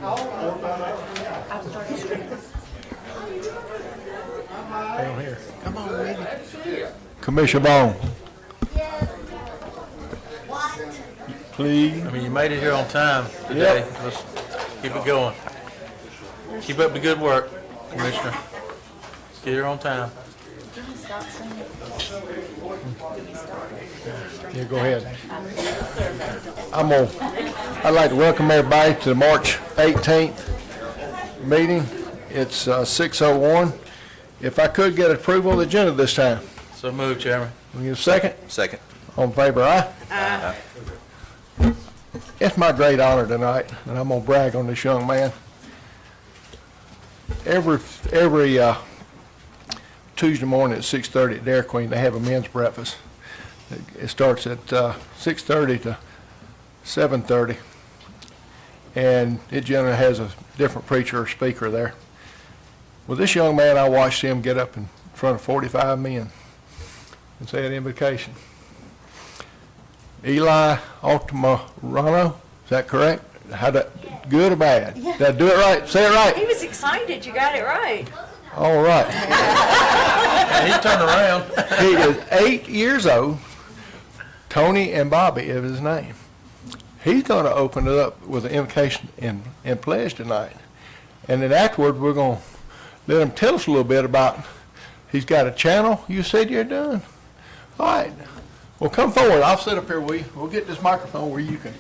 Down here. Come on, Whitney. Commissioner Bone. Please. I mean, you made it here on time today. Yep. Let's keep it going. Keep up the good work, Commissioner. Get here on time. Yeah, go ahead. I'd like to welcome everybody to the March 18th meeting. It's 6:01. If I could get approval of the agenda this time. So move, Chairman. We get a second? Second. All in favor, aye? Aye. It's my great honor tonight, and I'm gonna brag on this young man. Every Tuesday morning at 6:30 at Dairy Queen, they have a men's breakfast. It starts at 6:30 to 7:30, and it generally has a different preacher or speaker there. Well, this young man, I watched him get up in front of 45 men and say an invocation. Eli Altamirano, is that correct? Good or bad? Yeah. Did I do it right? Say it right. He was excited. You got it right. All right. He turned around. He is 8 years old. Tony and Bobby is his name. He's going to open it up with an invocation and pledge tonight. And then afterward, we're going to let him tell us a little bit about, he's got a channel you said you're doing. All right. Well, come forward. I'll sit up here with you. We'll get this microphone where you can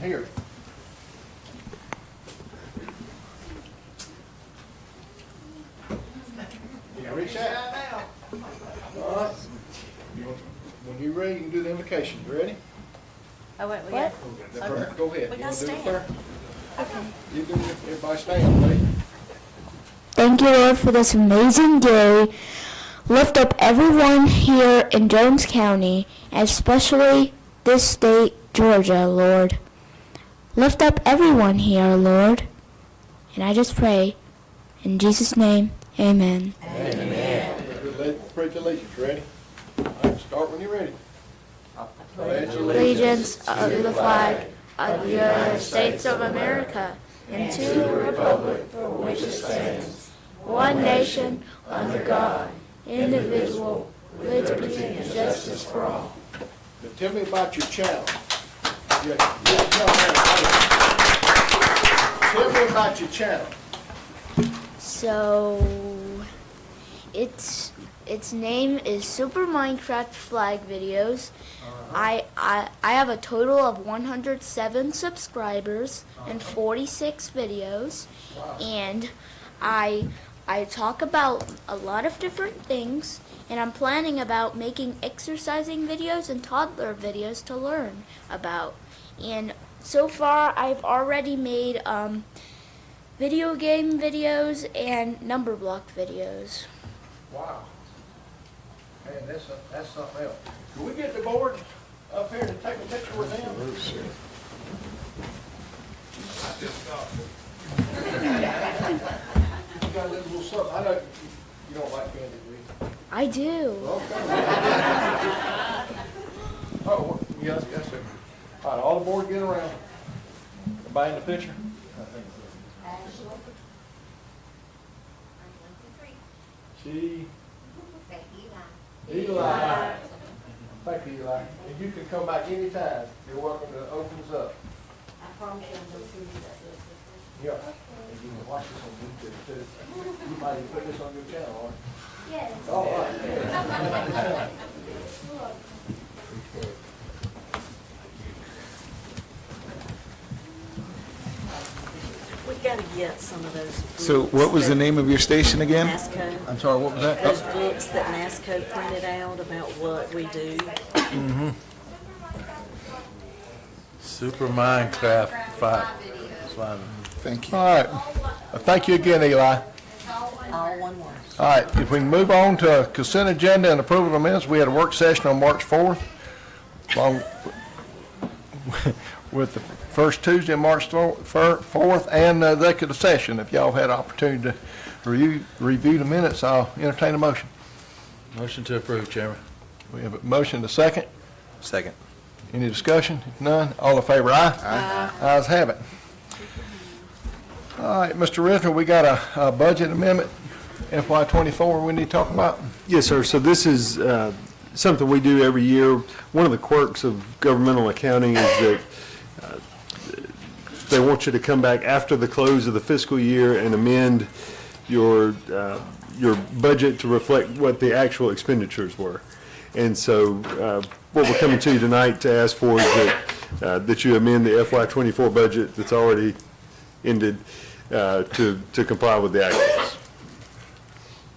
hear it. You reach out. All right. When you're ready, you can do the invocation. You ready? Oh, wait, we got. The prayer. Go ahead. We You gotta wanna do the stand. prayer? Okay. You do it. Everybody stand, please. Thank you, Lord, for this amazing day. Lift up everyone here in Jones County, especially this state, Georgia, Lord. Lift up everyone here, Lord. And I just pray, in Jesus' name, amen. Pledge allegiance. Ready? All right, start when you're ready. Pledge Allegiance of the flag of the United States of America and to the republic for which it stands, one nation, under God, indivisible, with liberty and justice for all. Now, tell me about your channel. Tell me about your channel. So, its name is Super Minecraft Flag Videos. I have a total of 107 subscribers and 46 videos, and I talk about a lot of different things, and I'm planning about making exercising videos and toddler videos to learn about. And so far, I've already made video game videos and number block videos. Wow. Man, that's something else. Can we get the board up here to take a picture with them? You got a little something. I know you don't like candy, do you? I do. Oh, yes, yes, sir. All right, all the board get around. Everybody in the picture? She. Eli. Thank you, Eli. And you can come back anytime. You're welcome to open us up. I promise you I'm going to see you that day. Yeah. And you can watch this on YouTube too. You might even put this on your channel, aren't you? Yes. All right. We got to get some of those. So what was the name of your station again? NASCO. I'm sorry, what was that? Those books that NASCO printed out about what we do. Super Minecraft 5. Thank you. All right. Thank you again, Eli. All one word. All right, if we can move on to consent agenda and approval of minutes, we had a work session on March 4th, along with the first Tuesday, March 4th, and the executive session. If y'all had opportunity to review the minutes, I'll entertain a motion. Motion to approve, Chairman. We have a motion to second. Second. Any discussion? If none, all in favor, aye? Aye. Ayes have it. All right, Mr. Risner, we got a budget amendment, FY '24, we need to talk about. Yes, sir. So this is something we do every year. One of the quirks of governmental accounting is that they want you to come back after the close of the fiscal year and amend your budget to reflect what the actual expenditures were. And so what we're coming to you tonight to ask for is that you amend the FY '24 budget that's already ended to comply with the actuals.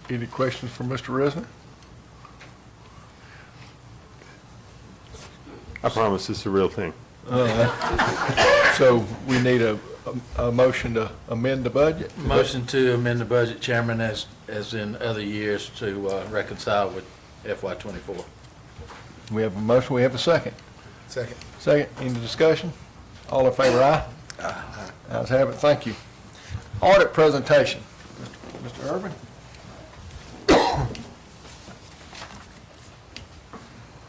Any questions for Mr. Risner? I promise it's the real thing. So we need a motion to amend the budget? Motion to amend the budget, Chairman, as in other years, to reconcile with FY '24. We have a motion, we have a second. Second. Second, any discussion? All in favor, aye? Aye. Ayes have it, thank you. Audit presentation. Mr. Irvin?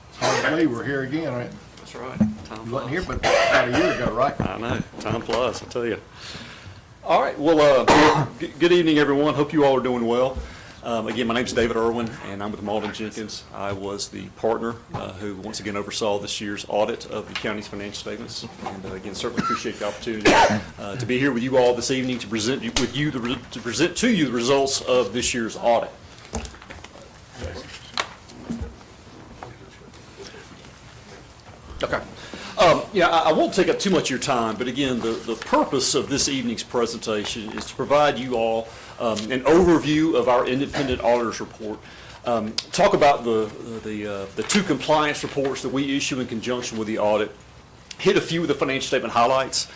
It's hard to believe we're here again, right? That's right. Time You wasn't here flies. but about a year ago, right? I know. Time flies, I tell you. All right. Well, good evening, everyone. Hope you all are doing well. Again, my name's David Irwin, and I'm with Malden Jenkins. I was the partner who once again oversaw this year's audit of the county's financial statements. And again, certainly appreciate the opportunity to be here with you all this evening to present to you the results of this year's audit. Okay. I won't take up too much of your time, but again, the purpose of this evening's presentation is to provide you all an overview of our independent auditor's report, talk about the two compliance reports that we issue in conjunction with the audit, hit a few of the financial statement highlights,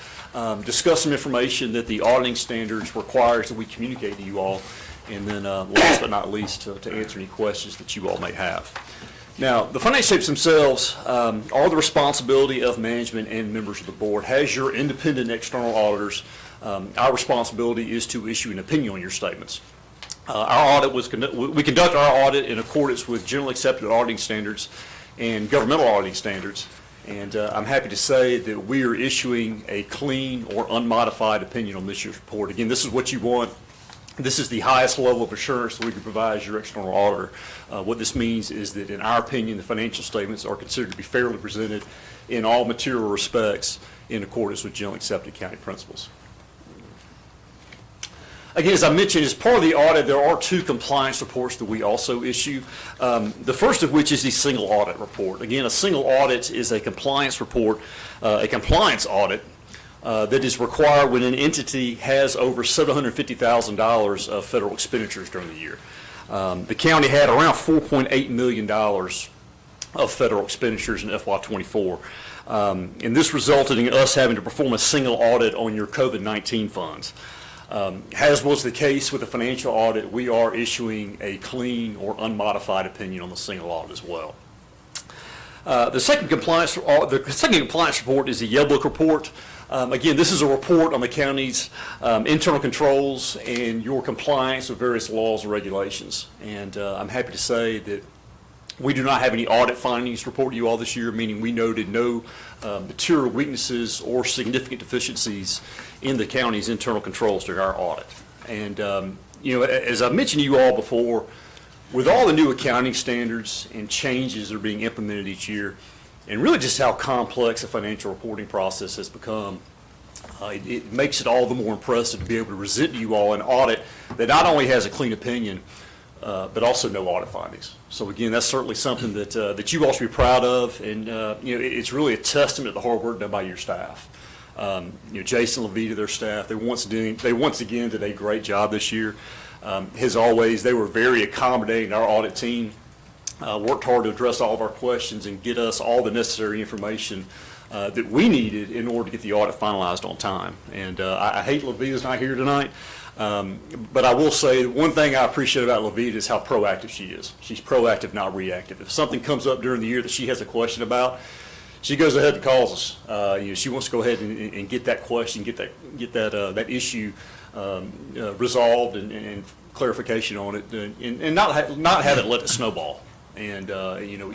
discuss some information that the auditing standards requires that we communicate to you all, and then last but not least, to answer any questions that you all may have. Now, the financial statements themselves are the responsibility of management and members of the board. As your independent external auditors, our responsibility is to issue an opinion on your statements. We conduct our audit in accordance with generally accepted auditing standards and governmental auditing standards. And I'm happy to say that we are issuing a clean or unmodified opinion on this year's report. Again, this is what you want. This is the highest level of assurance that we can provide as your external auditor. What this means is that, in our opinion, the financial statements are considered to be fairly presented in all material respects in accordance with generally accepted accounting principles. Again, as I mentioned, as part of the audit, there are two compliance reports that we also issue. The first of which is the single audit report. Again, a single audit is a compliance report, a compliance audit, that is required when an entity has over $750,000 of federal expenditures during the year. The county had around $4.8 million of federal expenditures in FY '24. And this resulted in us having to perform a single audit on your COVID-19 funds. As was the case with the financial audit, we are issuing a clean or unmodified opinion on the single audit as well. The second compliance report is the Yellow report. Again, this is a report on the county's internal controls and your compliance with various laws and regulations. And I'm happy to say that we do not have any audit findings to report to you all this year, meaning we noted no material weaknesses or significant deficiencies in the county's internal controls during our audit. And as I've mentioned to you all before, with all the new accounting standards and changes that are being implemented each year, and really just how complex the financial reporting process has become, it makes it all the more impressive to be able to present to you all an audit that not only has a clean opinion, but also no audit findings. So again, that's certainly something that you all should be proud of, and it's really a testament to the hard work done by your staff. Jason Levita, their staff, they once again did a great job this year. As always, they were very accommodating. Our audit team worked hard to address all of our questions and get us all the necessary information that we needed in order to get the audit finalized on time. And I hate Levita's not here tonight, but I will say one thing I appreciate about Levita is how proactive she is. She's proactive, not reactive. If something comes up during the year that she has a question about, she goes ahead and calls us. She wants to go ahead and get that question, get that issue resolved and clarification on it, and not have it let it snowball. And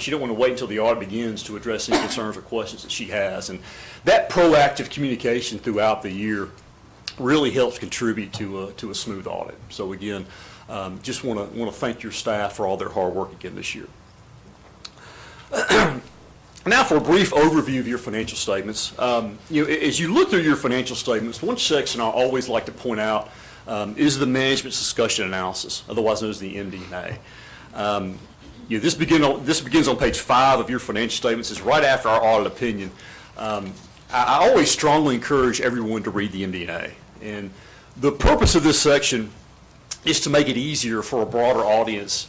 she don't want to wait until the audit begins to address any concerns or questions that she has. And that proactive communication throughout the year really helps contribute to a smooth audit. So again, just want to thank your staff for all their hard work again this year. Now for a brief overview of your financial statements. As you look through your financial statements, one section I always like to point out is the management's discussion analysis, otherwise known as the MD&A. This begins on page 5 of your financial statements. It's right after our audit opinion. I always strongly encourage everyone to read the MD&A. And the purpose of this section is to make it easier for a broader audience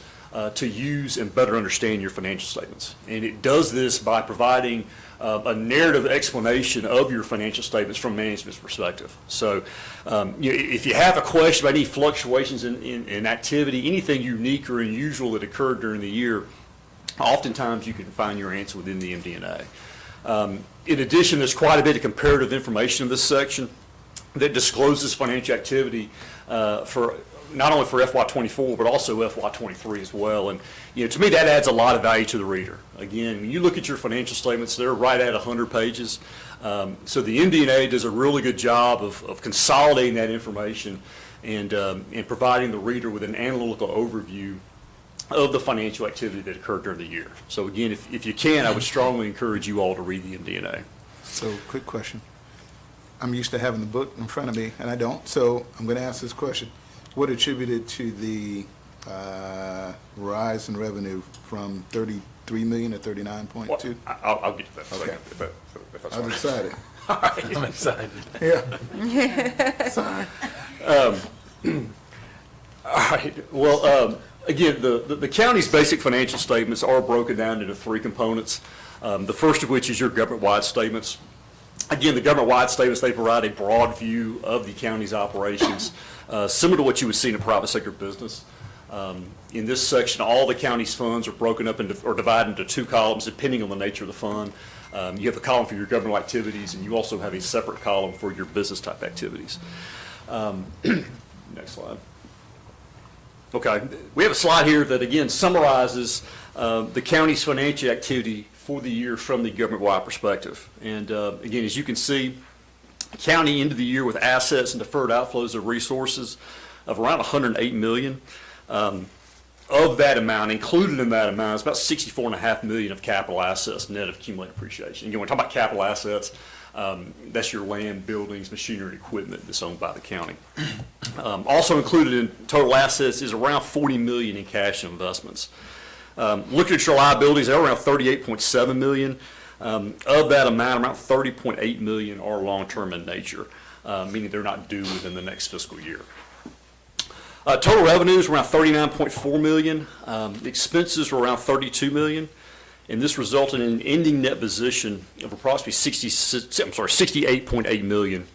to use and better understand your financial statements. And it does this by providing a narrative explanation of your financial statements from management's perspective. So if you have a question about any fluctuations in activity, anything unique or unusual that occurred during the year, oftentimes you can find your answer within the MD&A. In addition, there's quite a bit of comparative information in this section that discloses financial activity for not only for FY24, but also FY23 as well. And, to me, that adds a lot of value to the reader. Again, when you look at your financial statements, they're right at 100 pages. So the MD&A does a really good job of consolidating that information and providing the reader with an analytical overview of the financial activity that occurred during the year. So again, if you can, I would strongly encourage you all to read the MD&A. So, quick question. I'm used to having the book in front of me, and I don't, so I'm going to ask this question. What attributed to the rise in revenue from 33 million to 39.2? I'll get to that. Okay. If that's I all was right. excited. I'm excited. Yeah. Sorry. All right. Well, again, the county's basic financial statements are broken down into 3 components. The first of which is your government-wide statements. Again, the government-wide statements, they provide a broad view of the county's operations, similar to what you would see in a private sector business. In this section, all the county's funds are broken up or divided into 2 columns, depending on the nature of the fund. You have a column for your governmental activities, and you also have a separate column for your business-type activities. Next slide. Okay, we have a slide here that, again, summarizes the county's financial activity for the year from the government-wide perspective. And again, as you can see, the county ended the year with assets and deferred outflows of resources of around $108 million. Of that amount, included in that amount, is about $64.5 million of capital assets net of accumulated appreciation. Again, when we talk about capital assets, that's your land, buildings, machinery, and equipment that's owned by the county. Also included in total assets is around $40 million in cash and investments. Looking at your liabilities, they're around $38.7 million. Of that amount, around $30.8 million are long-term in nature, meaning they're not due within the next fiscal year. Total revenues were around $39.4 million. Expenses were around $32 million. And this resulted in an ending net position of approximately $68.8 million,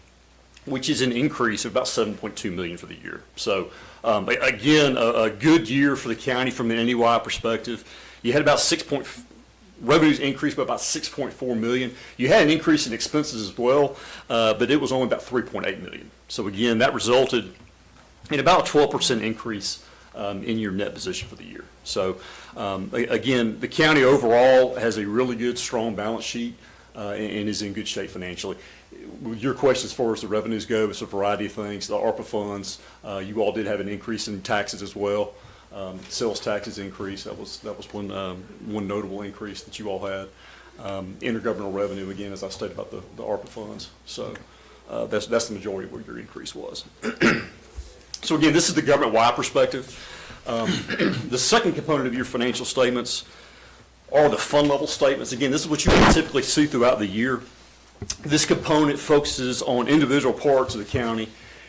which is an increase of about $7.2 million for the year. So again, a good year for the county from an NEY perspective. You had about revenues increased by about $6.4 million. You had an increase in expenses as well, but it was only about $3.8 million. So again, that resulted in about a 12% increase in your net position for the year. So again, the county overall has a really good, strong balance sheet and is in good shape financially. With your question as far as the revenues go, it's a variety of things. The ARPA funds, you all did have an increase in taxes as well. Sales taxes increased. That was one notable increase that you all had. Intergovernmental revenue, again, as I stated about the ARPA funds. So that's the majority of what your increase was. So again, this is the government-wide perspective. The second component of your financial statements are the fund level statements. Again, this is what you can typically see throughout the year. This component focuses on individual parts of the county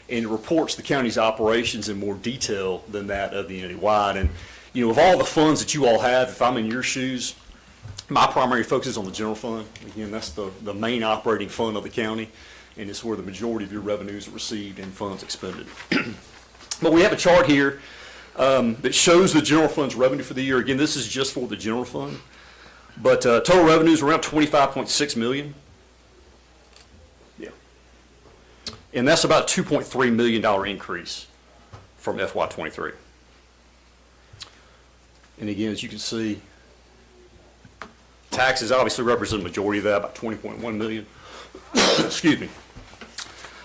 and reports the county's operations in more detail than that of the entity-wide. And, of all the funds that you all have, if I'm in your shoes, my primary focus is on the general fund. Again, that's the main operating fund of the county, and it's where the majority of your revenues are received and funds expended. But we have a chart here that shows the general fund's revenue for the year. Again, this is just for the general fund. But total revenues are around $25.6 million. Yeah. And that's about a $2.3 million increase from FY23. And again, as you can see, taxes obviously represent the majority of that, about $20.1 million. Excuse me.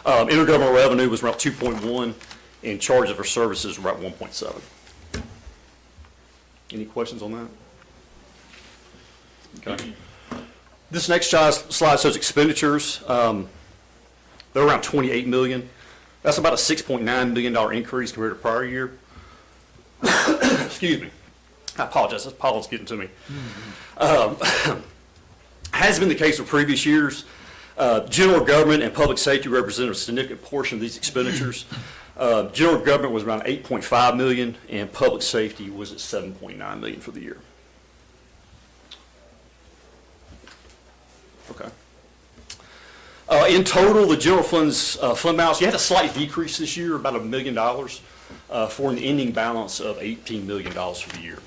Intergovernmental revenue was around 2.1, and charges for services were about 1.7. Any questions on that? Okay. This next slide shows expenditures. They're around 28 million. That's about a $6.9 million increase compared to prior year. Excuse me. I apologize. This pollen's getting to me. Has been the case with previous years. General government and public safety represent a significant portion of these expenditures. General government was around 8.5 million, and public safety was at 7.9 million for the year. Okay. In total, the general fund's fund balance, you had a slight decrease this year, about $1 million, for an ending balance of $18 million for the year.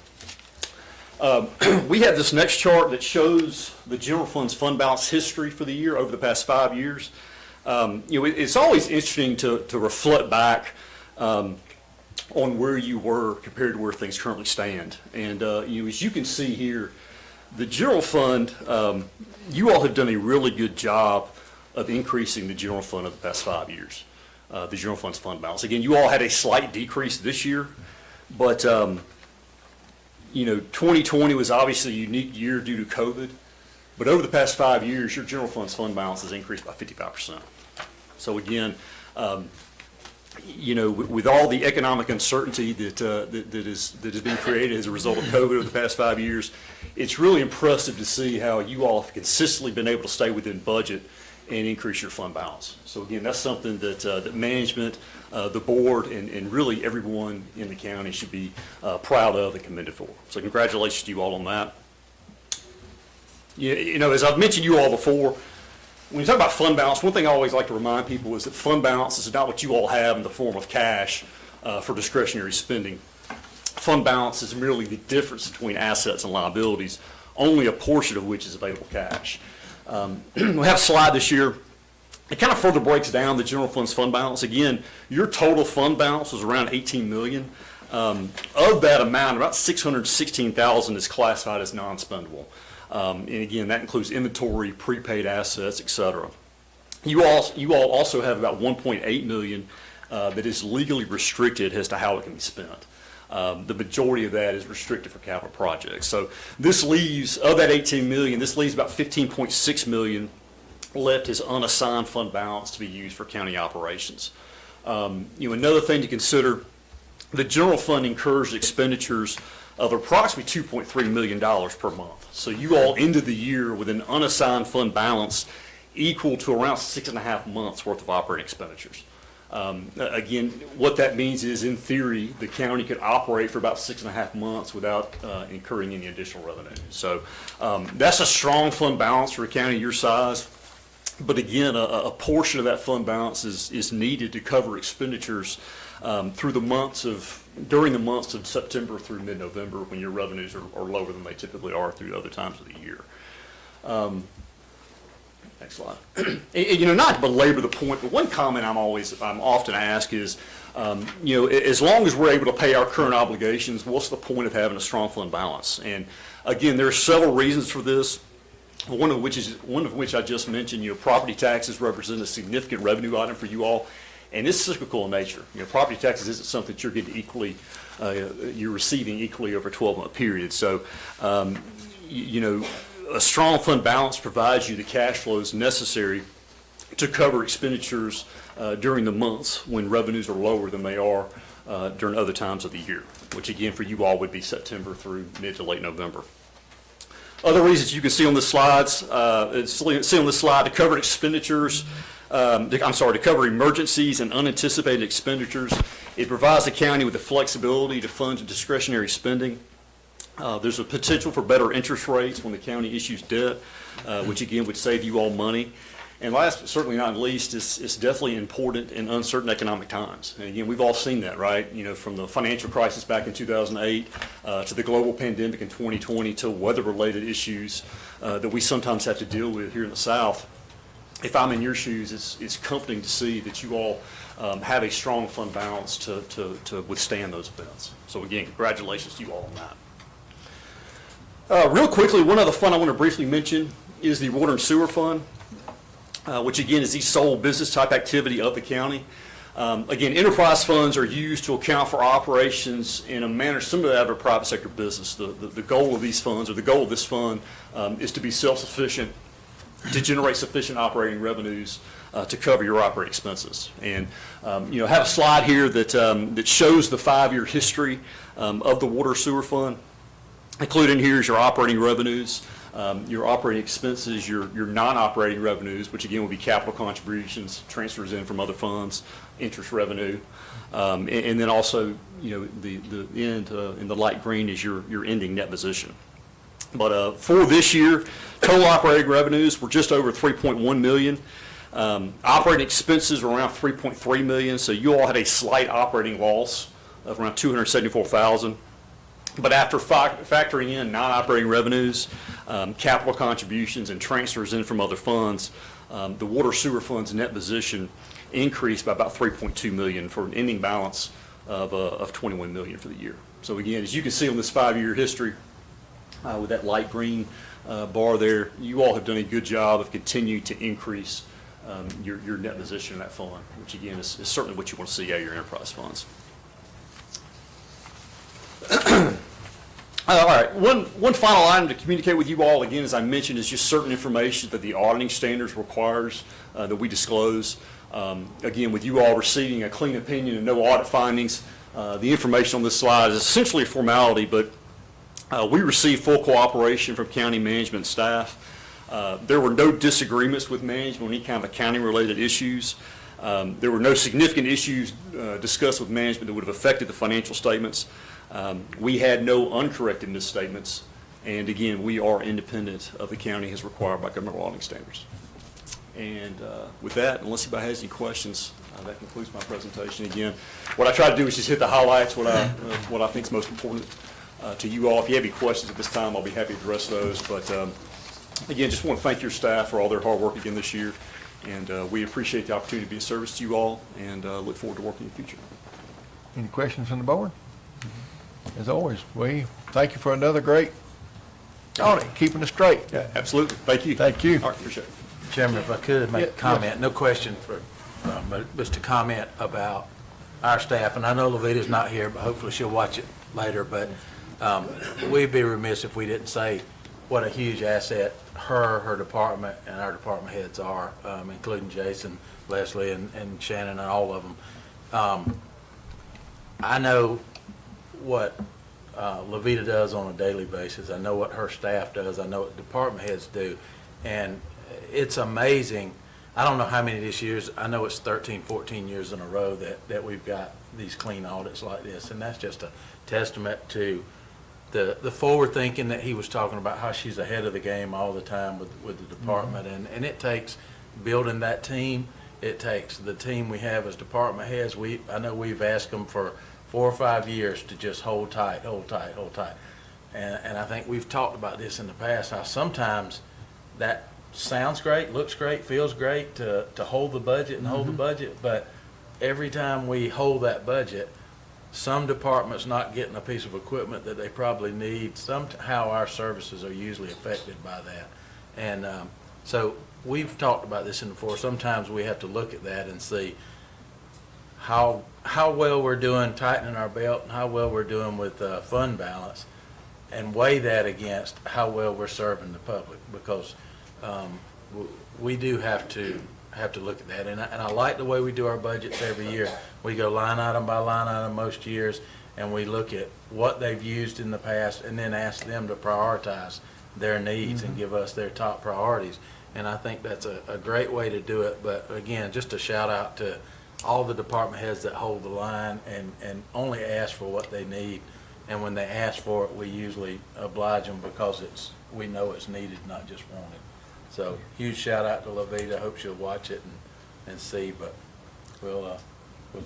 We have this next chart that shows the general fund's fund balance history for the year over the past 5 years. It's always interesting to reflect back on where you were compared to where things currently stand. And as you can see here, the general fund, you all have done a really good job of increasing the general fund over the past 5 years, the general fund's fund balance. Again, you all had a slight decrease this year, but 2020 was obviously a unique year due to COVID, but over the past 5 years, your general fund's fund balance has increased by 55%. So again, with all the economic uncertainty that has been created as a result of COVID over the past 5 years, it's really impressive to see how you all have consistently been able to stay within budget and increase your fund balance. So again, that's something that management, the board, and really everyone in the county should be proud of and commended for. So congratulations to you all on that. As I've mentioned you all before, when you talk about fund balance, one thing I always like to remind people is that fund balance is not what you all have in the form of cash for discretionary spending. Fund balance is merely the difference between assets and liabilities, only a portion of which is available cash. We have a slide this year. It kind of further breaks down the general fund's fund balance. Again, your total fund balance was around 18 million. Of that amount, about 616,000 is classified as non-spendable. And again, that includes inventory, prepaid assets, et cetera. You all also have about 1.8 million that is legally restricted as to how it can be spent. The majority of that is restricted for capital projects. So this leaves, of that 18 million, this leaves about 15.6 million left as unassigned fund balance to be used for county operations. Another thing to consider, the general fund incurs expenditures of approximately $2.3 million per month. So you all ended the year with an unassigned fund balance equal to around 6.5 months worth of operating expenditures. Again, what that means is, in theory, the county could operate for about 6.5 months without incurring any additional revenue. So that's a strong fund balance for a county your size. But again, a portion of that fund balance is needed to cover expenditures during the months of September through mid-November, when your revenues are lower than they typically are through other times of the year. Next slide. Not to belabor the point, but one comment I'm often asked is, as long as we're able to pay our current obligations, what's the point of having a strong fund balance? And again, there are several reasons for this. One of which I just mentioned. Property taxes represent a significant revenue item for you all, and it's cyclical in nature. Property taxes isn't something that you're getting equally, you're receiving equally over a 12-month period. So, a strong fund balance provides you the cash flows necessary to cover expenditures during the months when revenues are lower than they are during other times of the year, which again for you all would be September through mid to late November. Other reasons you can see on the slides, to cover expenditures, to cover emergencies and unanticipated expenditures. It provides the county with the flexibility to fund discretionary spending. There's a potential for better interest rates when the county issues debt, which again would save you all money. And last but certainly not least, it's definitely important in uncertain economic times. And again, we've all seen that, right? From the financial crisis back in 2008 to the global pandemic in 2020 to weather-related issues that we sometimes have to deal with here in the South. If I'm in your shoes, it's comforting to see that you all have a strong fund balance to withstand those events. So again, congratulations to you all on that. Real quickly, one other fund I want to briefly mention is the Water and Sewer Fund. which again is the sole business type activity of the county. Again, enterprise funds are used to account for operations in a manner similar to that of a private sector business. The goal of these funds, or the goal of this fund, is to be self-sufficient, to generate sufficient operating revenues to cover your operating expenses. And, you know, I have a slide here that shows the 5-year history of the water sewer fund. Included in here is your operating revenues, your operating expenses, your non-operating revenues, which again would be capital contributions, transfers in from other funds, interest revenue, and then also, you know, the end in the light green is your ending net position. But for this year, total operating revenues were just over $3.1 million. Operating expenses were around $3.3 million, so you all had a slight operating loss of around $274,000. But after factoring in non-operating revenues, capital contributions, and transfers in from other funds, the water sewer fund's net position increased by about $3.2 million for an ending balance of $21 million for the year. So again, as you can see on this 5-year history, with that light green bar there, you all have done a good job of continuing to increase your net position in that fund, which again is certainly what you want to see out of your enterprise funds. All right, one final item to communicate with you all, again, as I mentioned, is just certain information that the auditing standards requires that we disclose. Again, with you all receiving a clean opinion and no audit findings, the information on this slide is essentially a formality, but we received full cooperation from county management staff. There were no disagreements with management on any kind of accounting-related issues. There were no significant issues discussed with management that would have affected the financial statements. We had no uncorrected misstatements, and again, we are independent of the county as required by governmental auditing standards. And with that, unless anybody has any questions, that concludes my presentation. Again, what I try to do is just hit the highlights, what I think is most important to you all. If you have any questions at this time, I'll be happy to address those. But again, just want to thank your staff for all their hard work again this year, and we appreciate the opportunity to be of service to you all, and look forward to working in the future. Any questions from the board? As always, we thank you for another great audit, keeping us straight. Yeah, absolutely. Thank you. Thank you. All right, appreciate it. Chairman, if I could make a comment, no question for, but just a comment about our staff, and I know Levita's not here, but hopefully she'll watch it later, but we'd be remiss if we didn't say what a huge asset her department, and our department heads are, including Jason, Leslie, and Shannon, and all of them. I know what Levita does on a daily basis. I know what her staff does. I know what department heads do. And it's amazing. I don't know how many this year's. I know it's 13, 14 years in a row that we've got these clean audits like this. And that's just a testament to the forward thinking that he was talking about, how she's ahead of the game all the time with the department. And it takes building that team. It takes the team we have as department heads. I know we've asked them for 4 or 5 years to just hold tight, hold tight, hold tight. And I think we've talked about this in the past, how sometimes that sounds great, looks great, feels great to hold the budget and hold the budget, but every time we hold that budget, some department's not getting a piece of equipment that they probably need. Somehow our services are usually affected by that. And so we've talked about this before. Sometimes we have to look at that and see how well we're doing tightening our belt and how well we're doing with fund balance, and weigh that against how well we're serving the public, because we do have to look at that. And I like the way we do our budgets every year. We go line item by line item most years, and we look at what they've used in the past and then ask them to prioritize their needs and give us their top priorities. And I think that's a great way to do it. But again, just a shout out to all the department heads that hold the line and only ask for what they need. And when they ask for it, we usually oblige them because we know it's needed, not just wanted. So huge shout out to Levita. I hope she'll watch it and see, but we'll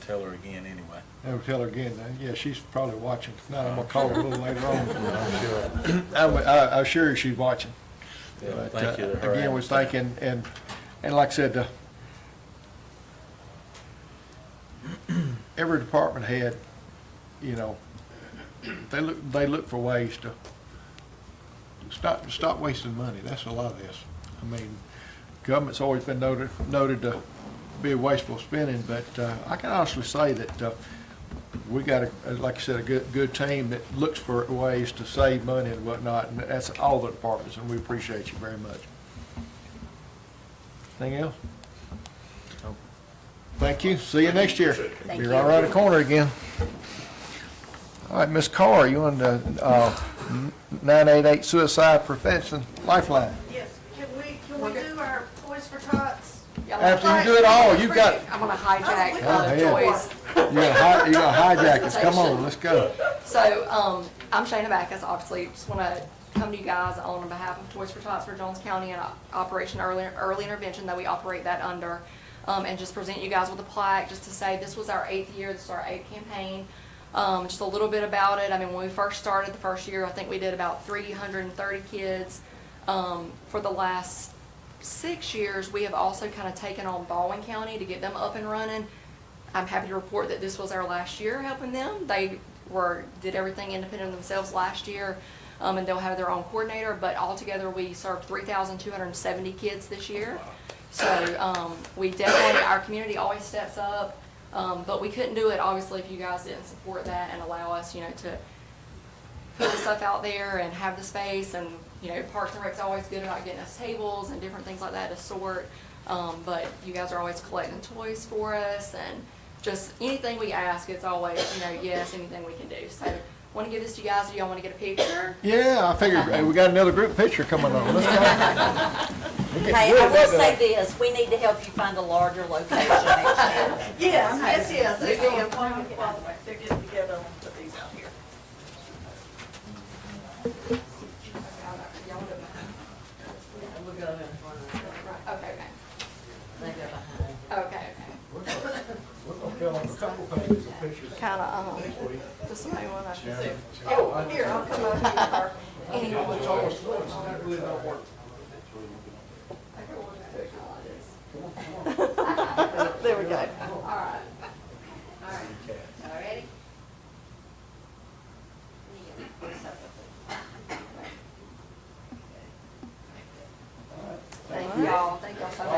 tell her again anyway. I'll tell her again. Yeah, she's probably watching. Now I'm gonna call her a little later on. I'm sure. I'm sure she's watching. Yeah, But, thank you to her. again, we're thinking, and like I said, every department head, you know, they look for ways to stop wasting money. That's a lot of this. I mean, government's always been noted to be wasteful spending, but I can honestly say that we got, like I said, a good team that looks for ways to save money and whatnot, and that's all the departments, and we appreciate you very much. Anything else? Thank you. See you next year. Be right around the corner again. All right, Ms. Carr, you on the 988 Suicide Prevention Lifeline? Yes, can we do our Toys for Tots? After you do it all, you got, I'm gonna hijack Go ahead. toys. you got hijack us. Come on, let's go. So, I'm Shayna Backus, obviously, just wanna come to you guys on behalf of Toys for Tots for Jones County and Operation Early Intervention that we operate that under. And just present you guys with a plaque, just to say this was our 8th year, this is our 8th campaign. Just a little bit about it. I mean, when we first started the first year, I think we did about 330 kids. For the last 6 years, we have also kind of taken on Baldwin County to get them up and running. I'm happy to report that this was our last year helping them. They did everything independent of themselves last year, and they'll have their own coordinator, but altogether we served 3,270 kids this year. So we definitely, our community always steps up, but we couldn't do it obviously if you guys didn't support that and allow us, to put the stuff out there and have the space. And Parks and Rec's always good about getting us tables and different things like that to sort. But you guys are always collecting toys for us, and just anything we ask, it's always yes, anything we can do. So want to give this to you guys? Do y'all want to get a picture? Yeah, I figured, hey, we got another group picture coming on. Let's go. Hey, I will say this, we need to help you find a larger location next year. Yes, again, while they're getting together, I'll put these out here. Okay. Kind of, does somebody want to? Oh, here, I'll come over here. There we go. Thank y'all so much.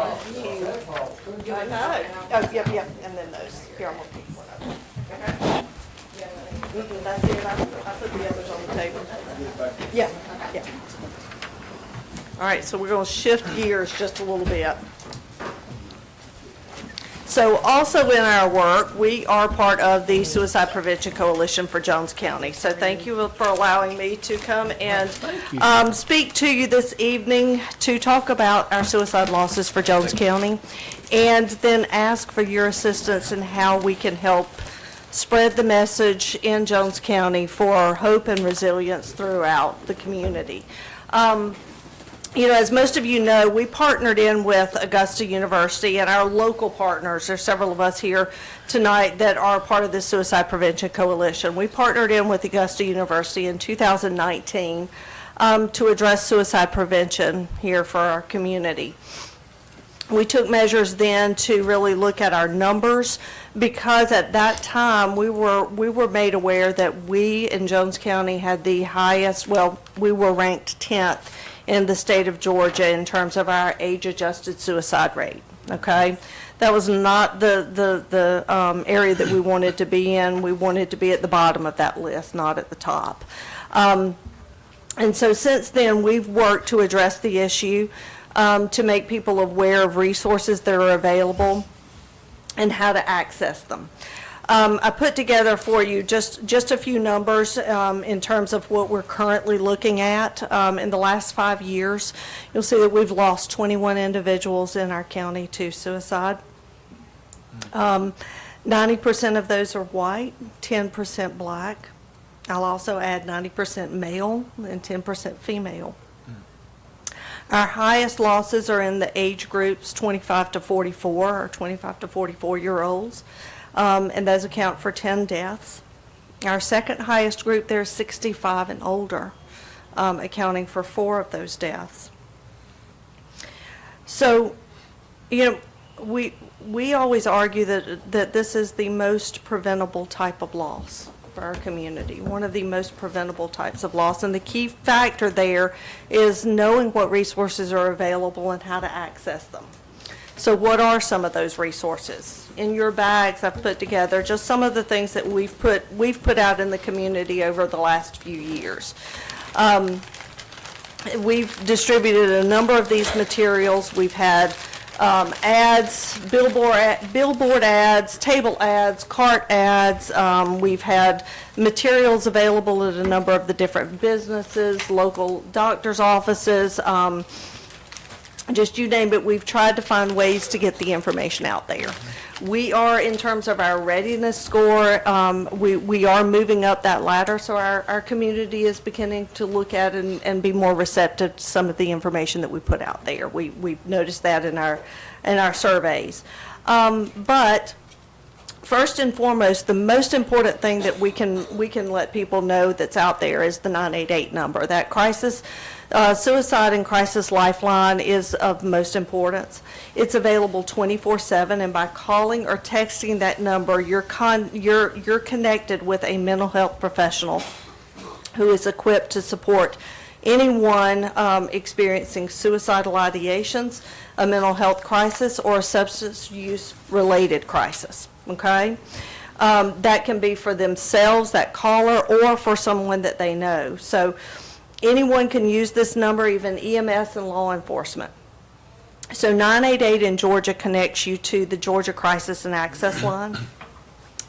I know. Oh, yep, and then those. Here, I'm gonna pick one up. That's it, I put the others on the table. Yeah. All right, so we're gonna shift gears just a little bit. So also in our work, we are part of the Suicide Prevention Coalition for Jones County. So thank you for allowing me to come and speak to you this evening to talk about our suicide losses for Jones County, and then ask for your assistance in how we can help spread the message in Jones County for hope and resilience throughout the community. As most of you know, we partnered in with Augusta University and our local partners. There's several of us here tonight that are part of the Suicide Prevention Coalition. We partnered in with Augusta University in 2019 to address suicide prevention here for our community. We took measures then to really look at our numbers, because at that time we were made aware that we in Jones County had the highest, we were ranked 10th in the state of Georgia in terms of our age-adjusted suicide rate, okay? That was not the area that we wanted to be in. We wanted to be at the bottom of that list, not at the top. And so since then, we've worked to address the issue, to make people aware of resources that are available and how to access them. I put together for you just a few numbers in terms of what we're currently looking at. In the last 5 years, you'll see that we've lost 21 individuals in our county to suicide. 90% of those are white, 10% black. I'll also add 90% male and 10% female. Our highest losses are in the age groups 25 to 44 or 25 to 44-year-olds. And those account for 10 deaths. Our second highest group there is 65 and older, accounting for 4 of those deaths. So, we always argue that this is the most preventable type of loss. for our community, one of the most preventable types of loss. And the key factor there is knowing what resources are available and how to access them. So what are some of those resources? In your bags, I've put together just some of the things that we've put out in the community over the last few years. We've distributed a number of these materials. We've had ads, billboard ads, table ads, cart ads. We've had materials available at a number of the different businesses, local doctor's offices, just you name it. We've tried to find ways to get the information out there. We are, in terms of our readiness score, we are moving up that ladder, so our community is beginning to look at and be more receptive to some of the information that we put out there. We've noticed that in our surveys. But first and foremost, the most important thing that we can let people know that's out there is the 988 number. That crisis, suicide and crisis lifeline is of most importance. It's available 24/7, and by calling or texting that number, you're connected with a mental health professional who is equipped to support anyone experiencing suicidal ideations, a mental health crisis, or a substance use related crisis. Okay? That can be for themselves, that caller, or for someone that they know. So anyone can use this number, even EMS and law enforcement. So 988 in Georgia connects you to the Georgia Crisis and Access Line,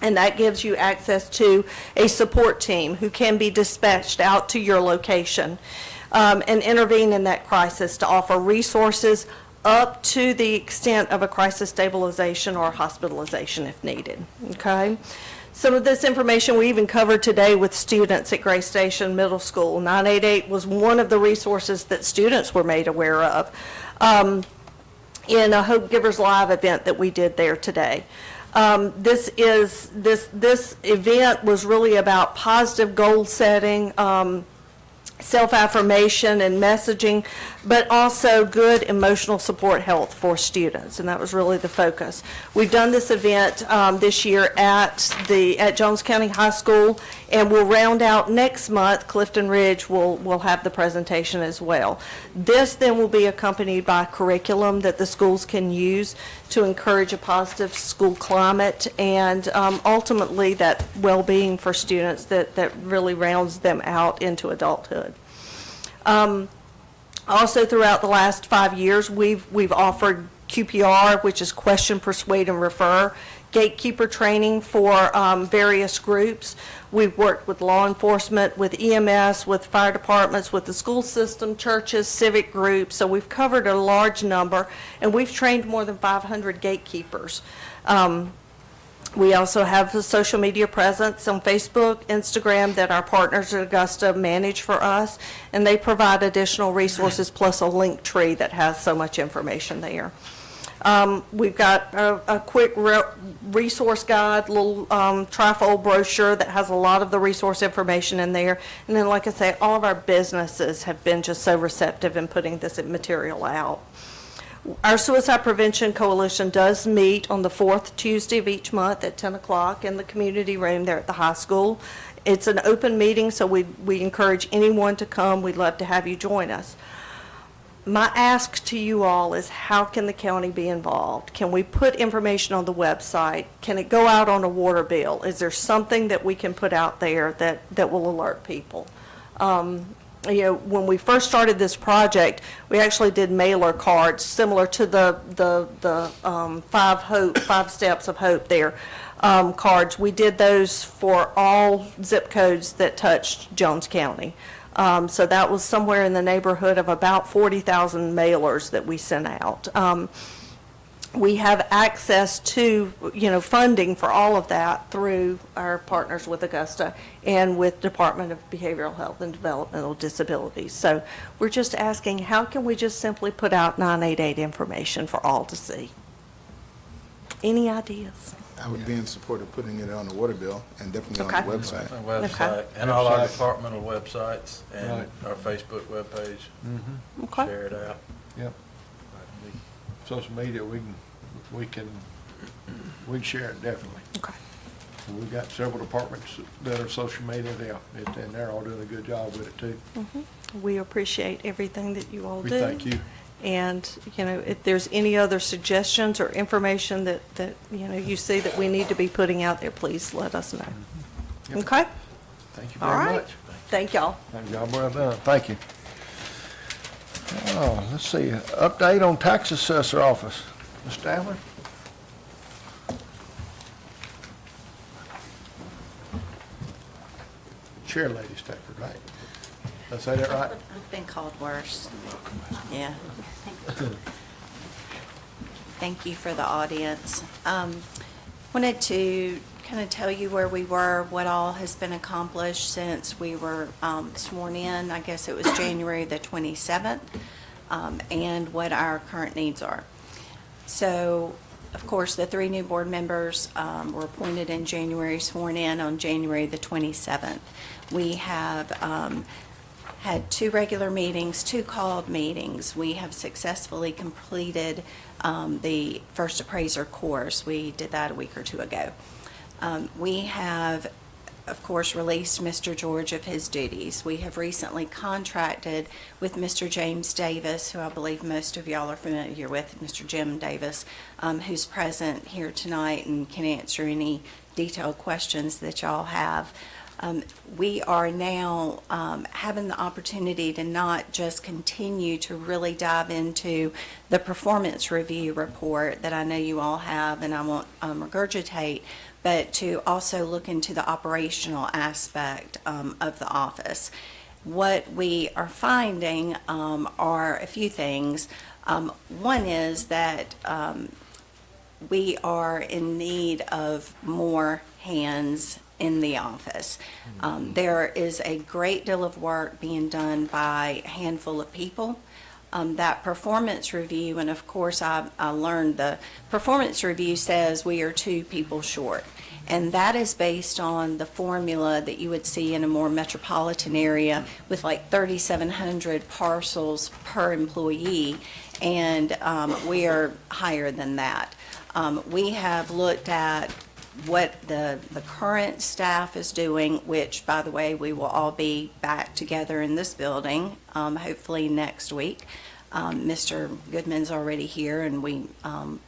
and that gives you access to a support team who can be dispatched out to your location and intervene in that crisis to offer resources up to the extent of a crisis stabilization or hospitalization if needed. Okay? Some of this information we even covered today with students at Gray Station Middle School. 988 was one of the resources that students were made aware of in a Hope Givers Live event that we did there today. This event was really about positive goal setting, self-affirmation and messaging, but also good emotional support health for students, and that was really the focus. We've done this event this year at Jones County High School, and we'll round out next month. Clifton Ridge will have the presentation as well. This then will be accompanied by curriculum that the schools can use to encourage a positive school climate and ultimately that well-being for students that really rounds them out into adulthood. Also, throughout the last 5 years, we've offered QPR, which is Question, Persuade, and Refer, gatekeeper training for various groups. We've worked with law enforcement, with EMS, with fire departments, with the school system, churches, civic groups. So we've covered a large number, and we've trained more than 500 gatekeepers. We also have a social media presence on Facebook, Instagram that our partners at Augusta manage for us, and they provide additional resources plus a link tree that has so much information there. We've got a quick resource guide, little trifold brochure that has a lot of the resource information in there. And then, like I say, all of our businesses have been just so receptive in putting this material out. Our Suicide Prevention Coalition does meet on the 4th Tuesday of each month at 10 o'clock in the community room there at the high school. It's an open meeting, so we encourage anyone to come. We'd love to have you join us. My ask to you all is, how can the county be involved? Can we put information on the website? Can it go out on a water bill? Is there something that we can put out there that will alert people? You know, when we first started this project, we actually did mailer cards similar to the 5 steps of hope there cards. We did those for all zip codes that touched Jones County. So that was somewhere in the neighborhood of about 40,000 mailers that we sent out. We have access to, funding for all of that through our partners with Augusta and with Department of Behavioral Health and Developmental Disabilities. So we're just asking, how can we just simply put out 988 information for all to see? Any ideas? I would be in support of putting it on the water bill and definitely on the website. Website, and all our Website. departmental websites and Right. our Facebook webpage. Okay. Share it out. Yep. Social media, we can share it definitely. Okay. And we've got several departments that are social media there, and they're all doing a good job with it too. We appreciate everything that you all We do. thank you. And, you know, if there's any other suggestions or information that, you know, you see that we need to be putting out there, please let us know. Yep. Okay? Thank you All very right. much. Thank y'all. Job well done. Thank you. Oh, let's see, update on tax assessor office. Mr. Allen? Chair Lady Stafford, right? Did I say that right? I've been called worse. Yeah. Thank you for the audience. Wanted to kind of tell you where we were, what all has been accomplished since we were sworn in. I guess it was January the 27th, and what our current needs are. So, of course, the 3 new board members were appointed in January, sworn in on January the 27th. We have had 2 regular meetings, 2 called meetings. We have successfully completed the first appraiser course. We did that a week or 2 ago. We have, of course, released Mr. George of his duties. We have recently contracted with Mr. James Davis, who I believe most of y'all are familiar with, Mr. Jim Davis, who's present here tonight and can answer any detailed questions that y'all have. We are now having the opportunity to not just continue to really dive into the performance review report that I know you all have and I won't regurgitate, but to also look into the operational aspect of the office. What we are finding are a few things. One is that we are in need of more hands in the office. There is a great deal of work being done by a handful of people. That performance review, and of course I learned the performance review says we are 2 people short. And that is based on the formula that you would see in a more metropolitan area with like 3,700 parcels per employee, and we are higher than that. We have looked at what the current staff is doing, which, by the way, we will all be back together in this building, hopefully next week. Mr. Goodman's already here, and we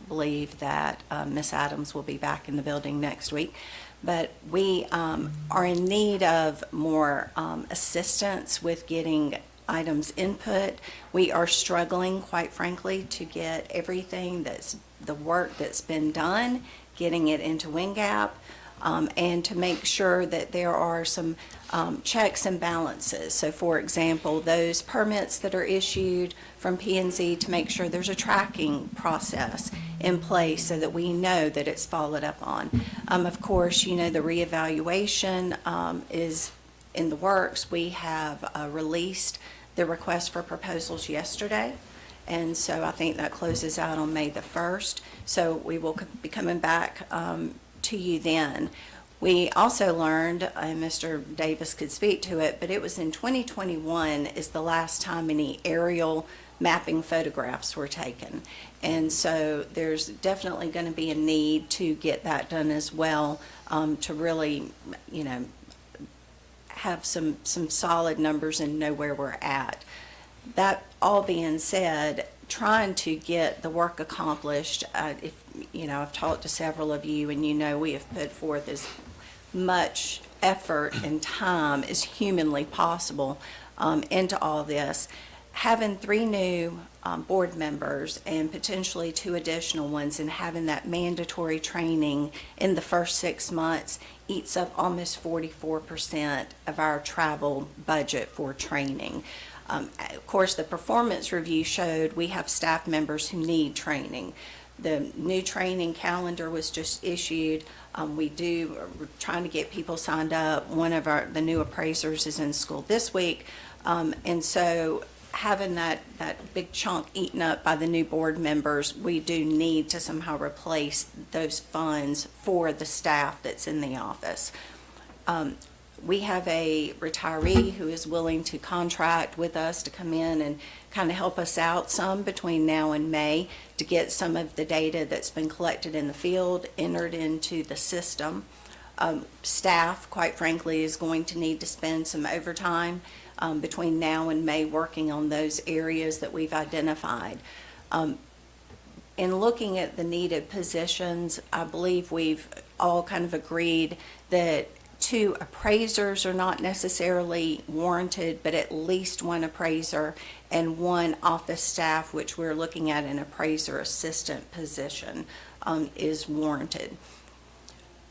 believe that Ms. Adams will be back in the building next week. But we are in need of more assistance with getting items input. We are struggling, quite frankly, to get everything that's the work that's been done, getting it into WinGap, and to make sure that there are some checks and balances. So, for example, those permits that are issued from P&Z, to make sure there's a tracking process in place so that we know that it's followed up on. Of course, you know, the reevaluation is in the works. We have released the request for proposals yesterday. And so I think that closes out on May the 1st. So we will be coming back to you then. We also learned, and Mr. Davis could speak to it, but it was in 2021 is the last time any aerial mapping photographs were taken. And so there's definitely going to be a need to get that done as well, to really, you know, have some solid numbers and know where we're at. That all being said, trying to get the work accomplished, if you know, I've talked to several of you, and you know we have put forth as much effort and time as humanly possible into all this. Having 3 new board members and potentially 2 additional ones, and having that mandatory training in the first 6 months eats up almost 44% of our travel budget for training. Of course, the performance review showed we have staff members who need training. The new training calendar was just issued. We're trying to get people signed up. One of the new appraisers is in school this week. And so having that big chunk eaten up by the new board members, we do need to somehow replace those funds for the staff that's in the office. We have a retiree who is willing to contract with us to come in and kind of help us out some between now and May to get some of the data that's been collected in the field entered into the system. Staff, quite frankly, is going to need to spend some overtime between now and May working on those areas that we've identified. In looking at the needed positions, I believe we've all kind of agreed that 2 appraisers are not necessarily warranted, but at least 1 appraiser and 1 office staff, which we're looking at an appraiser assistant position, is warranted.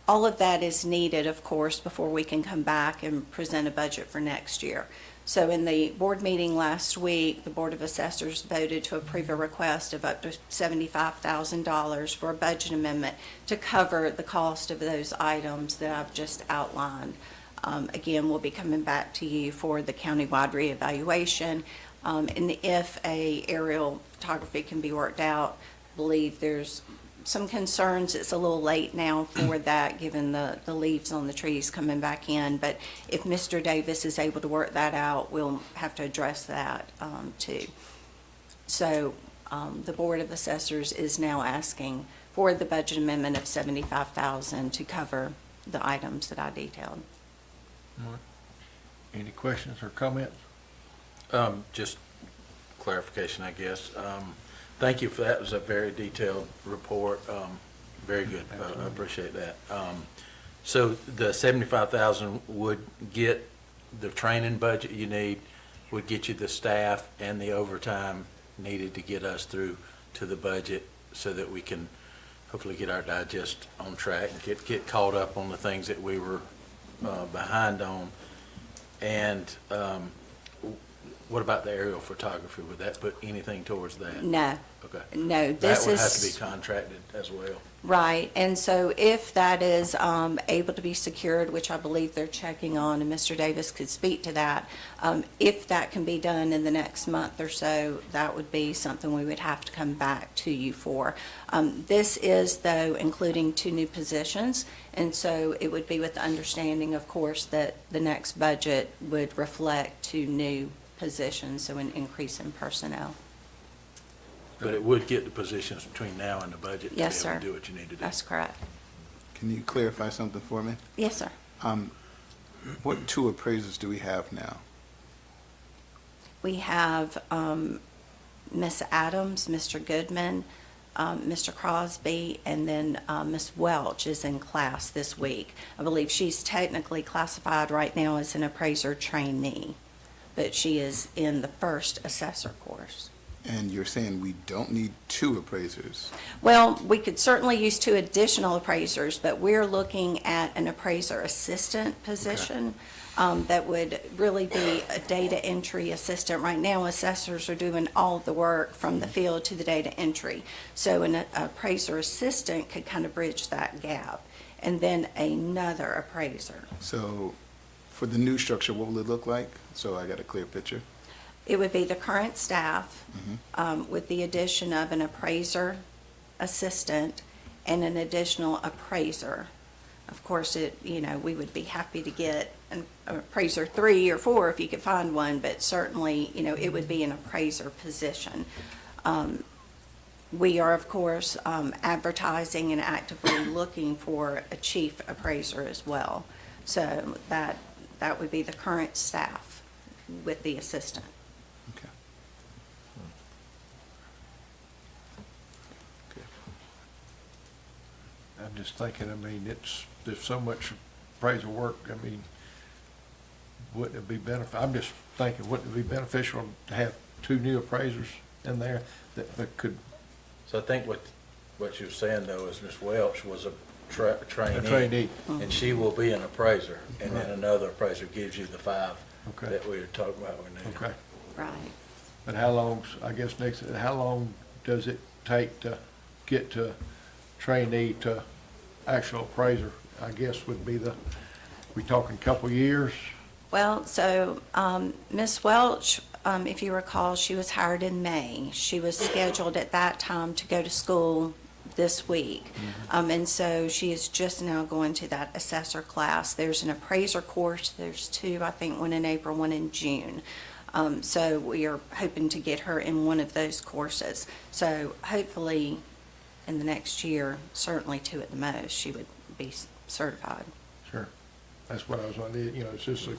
All of that is needed, of course, before we can come back and present a budget for next year. So in the board meeting last week, the Board of Assessors voted to approve a request of up to $75,000 for a budget amendment to cover the cost of those items that I've just outlined. Again, we'll be coming back to you for the countywide reevaluation. And if a aerial photography can be worked out, I believe there's some concerns. It's a little late now for that, given the leaves on the trees coming back in. But if Mr. Davis is able to work that out, we'll have to address that too. So the Board of Assessors is now asking for the budget amendment of $75,000 to cover the items that I detailed. Any questions or comments? Just clarification, I guess. Thank you for that. It was a very detailed report. Very good. I appreciate that. So the 75,000 would get the training budget you need, would get you the staff and the overtime needed to get us through to the budget so that we can hopefully get our digest on track and get caught up on the things that we were behind on. And what about the aerial photography? Would that put anything towards that? No. Okay. No, That this would is. have to be contracted as well. Right, and so if that is able to be secured, which I believe they're checking on, and Mr. Davis could speak to that, if that can be done in the next month or so, that would be something we would have to come back to you for. This is, though, including 2 new positions, and so it would be with the understanding, of course, that the next budget would reflect 2 new positions, so an increase in personnel. But it would get the positions between now and the budget to be able Yes, sir. to do what you need to do. That's correct. Can you clarify something for me? Yes, sir. What 2 appraisers do we have now? We have Miss Adams, Mr. Goodman, Mr. Crosby, and then Miss Welch is in class this week. I believe she's technically classified right now as an appraiser trainee, but she is in the first assessor course. And you're saying we don't need 2 appraisers? Well, we could certainly use 2 additional appraisers, but we're looking at an appraiser assistant position that would really be a data entry assistant. Right now, assessors are doing all of the work from the field to the data entry. So an appraiser assistant could kind of bridge that gap, and then another appraiser. So for the new structure, what will it look like? So I got a clear picture. It would be the current staff with the addition of an appraiser assistant and an additional appraiser. Of course, we would be happy to get an appraiser 3 or 4 if you could find one, but certainly, it would be an appraiser position. We are, of course, advertising and actively looking for a chief appraiser as well. So that would be the current staff with the assistant. Okay. I'm just thinking, there's so much appraisal work, wouldn't it be I'm just thinking, wouldn't it be beneficial to have 2 new appraisers in there that could, So I think what you're saying though is Ms. Welch was a trainee. a trainee? And she will be an appraiser, and then another appraiser gives you the 5 Okay. that we were talking about we need. Okay. Right. But how long does it take to get to trainee to actual appraiser? I guess would be we talking couple years? Well, so Ms. Welch, if you recall, she was hired in May. She was scheduled at that time to go to school this week. And so she is just now going to that assessor class. There's an appraiser course. There's 2, I think, one in April, one in June. So we are hoping to get her in one of those courses. So hopefully in the next year, certainly 2 at the most, she would be certified. That's what I was wondering, you know, it's just a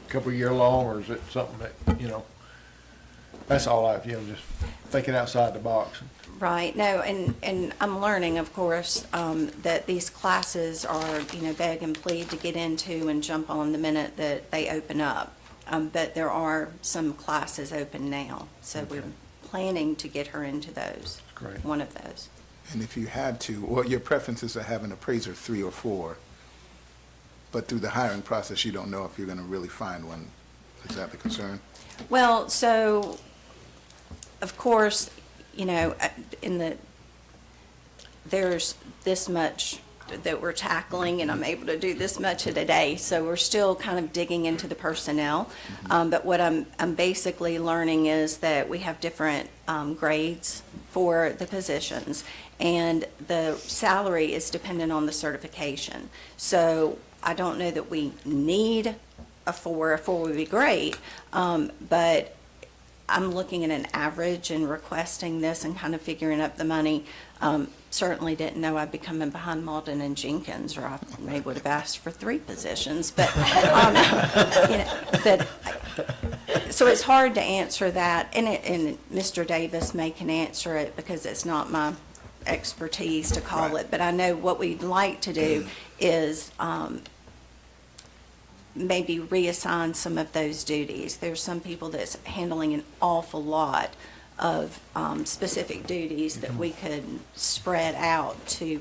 couple year long, or is it something that, you know? That's all I, you know, just thinking outside the box. Right, no, and I'm learning, of course, that these classes are, you know, beg and plead to get into and jump on the minute that they open up. But there are some classes open now, so we're planning to get her into those. Great. One of those. And if you had to, well, your preference is to have an appraiser 3 or 4, but through the hiring process, you don't know if you're going to really find one. Is that the concern? Well, so, of course, you know, there's this much that we're tackling, and I'm able to do this much in a day, so we're still kind of digging into the personnel. But what I'm basically learning is that we have different grades for the positions, and the salary is dependent on the certification. So I don't know that we need a 4. A 4 would be great, but I'm looking at an average and requesting this and kind of figuring up the money. Certainly didn't know I'd be coming behind Malden and Jenkins, or I maybe would have asked for 3 positions, but, you know, so it's hard to answer that, and Mr. Davis can answer it because it's not my expertise to call it, but I know what we'd like to do is, maybe reassign some of those duties. There's some people that's handling an awful lot of specific duties that we could spread out to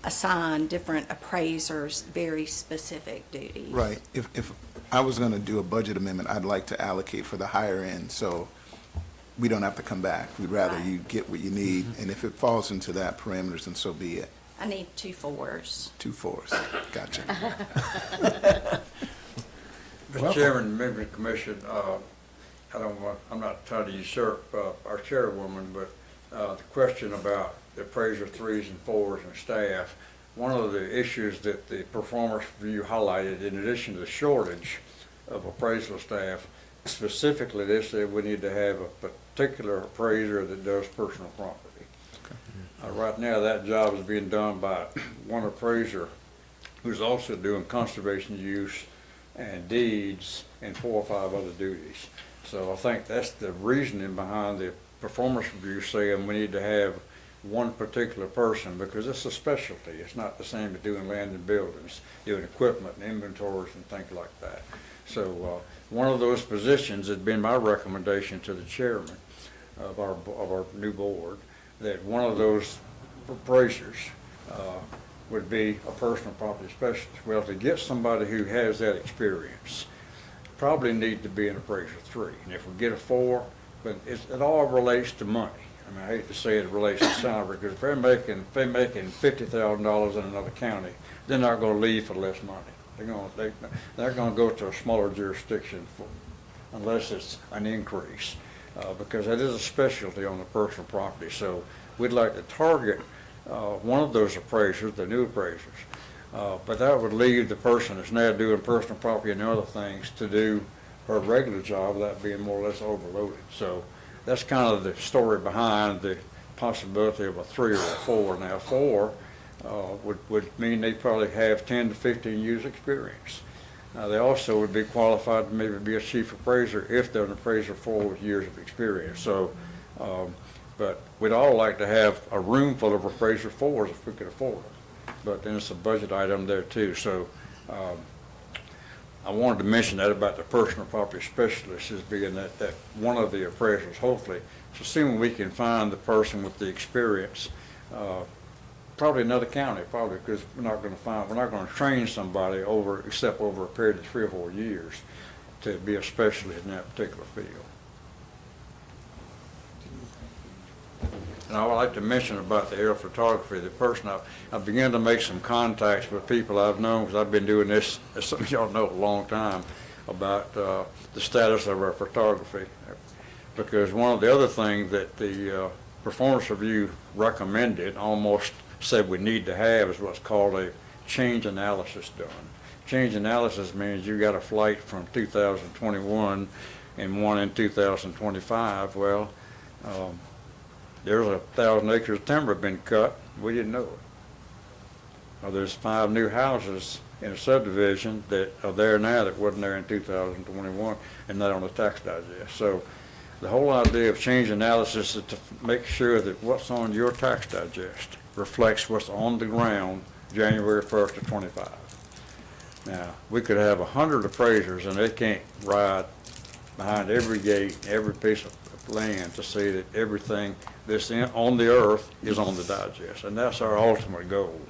assign different appraisers very specific duties. Right. If I was going to do a budget amendment, I'd like to allocate for the higher end, so we don't have to come back. We'd rather you get what you need, and if it falls into that parameters, then so be it. I need 2 4s. 2 4s. Gotcha. Mr. Chairman, members of the commission, I'm not trying to usurp our chairwoman, but the question about the appraiser 3s and 4s and staff, one of the issues that the performance review highlighted, in addition to the shortage of appraisal staff, specifically they said we need to have a particular appraiser that does personal property. Right now, that job is being done by one appraiser who's also doing conservation use and deeds and 4 or 5 other duties. So I think that's the reasoning behind the performance review saying we need to have one particular person, because it's a specialty. It's not the same as doing land and buildings, doing equipment and inventories and things like that. So one of those positions has been my recommendation to the chairman of our new board, that one of those appraisers would be a personal property specialist. Well, to get somebody who has that experience, probably need to be an appraiser 3. And if we get a 4, but it all relates to money. I mean, I hate to say it relates to salary, because if they're making $50,000 in another county, they're not going to leave for less money. They're going to go to a smaller jurisdiction unless it's an increase. Because that is a specialty on the personal property. So we'd like to target one of those appraisers, the new appraisers. But that would leave the person that's now doing personal property and other things to do her regular job without being more or less overloaded. So that's kind of the story behind the possibility of a 3 or a 4. Now, 4 would mean they probably have 10 to 15 years experience. They also would be qualified to maybe be a chief appraiser if they're an appraiser 4 with years of experience. So, but we'd all like to have a room full of appraiser 4s if we could afford them. But then it's a budget item there too. So I wanted to mention that about the personal property specialist as being that one of the appraisers, hopefully. So assuming we can find the person with the experience, probably another county, probably, because we're not going to train somebody except over a period of 3 or 4 years to be a specialist in that particular field. And I would like to mention about the aerial photography, the person I've begun to make some contacts with people I've known, because I've been doing this, as some of y'all know, a long time, about the status of our photography. Because one of the other things that the performance review recommended, almost said we need to have, is what's called a change analysis done. Change analysis means you got a flight from 2021 and one in 2025. Well, there's 1,000 acres of timber been cut. We didn't know it. Well, there's 5 new houses in a subdivision that are there now that wasn't there in 2021 and not on the tax digest. So the whole idea of change analysis is to make sure that what's on your tax digest reflects what's on the ground January 1st of '25. Now, we could have 100 appraisers and they can't ride behind every gate, every piece of land to see that everything that's on the earth is on the digest. And that's our ultimate goal,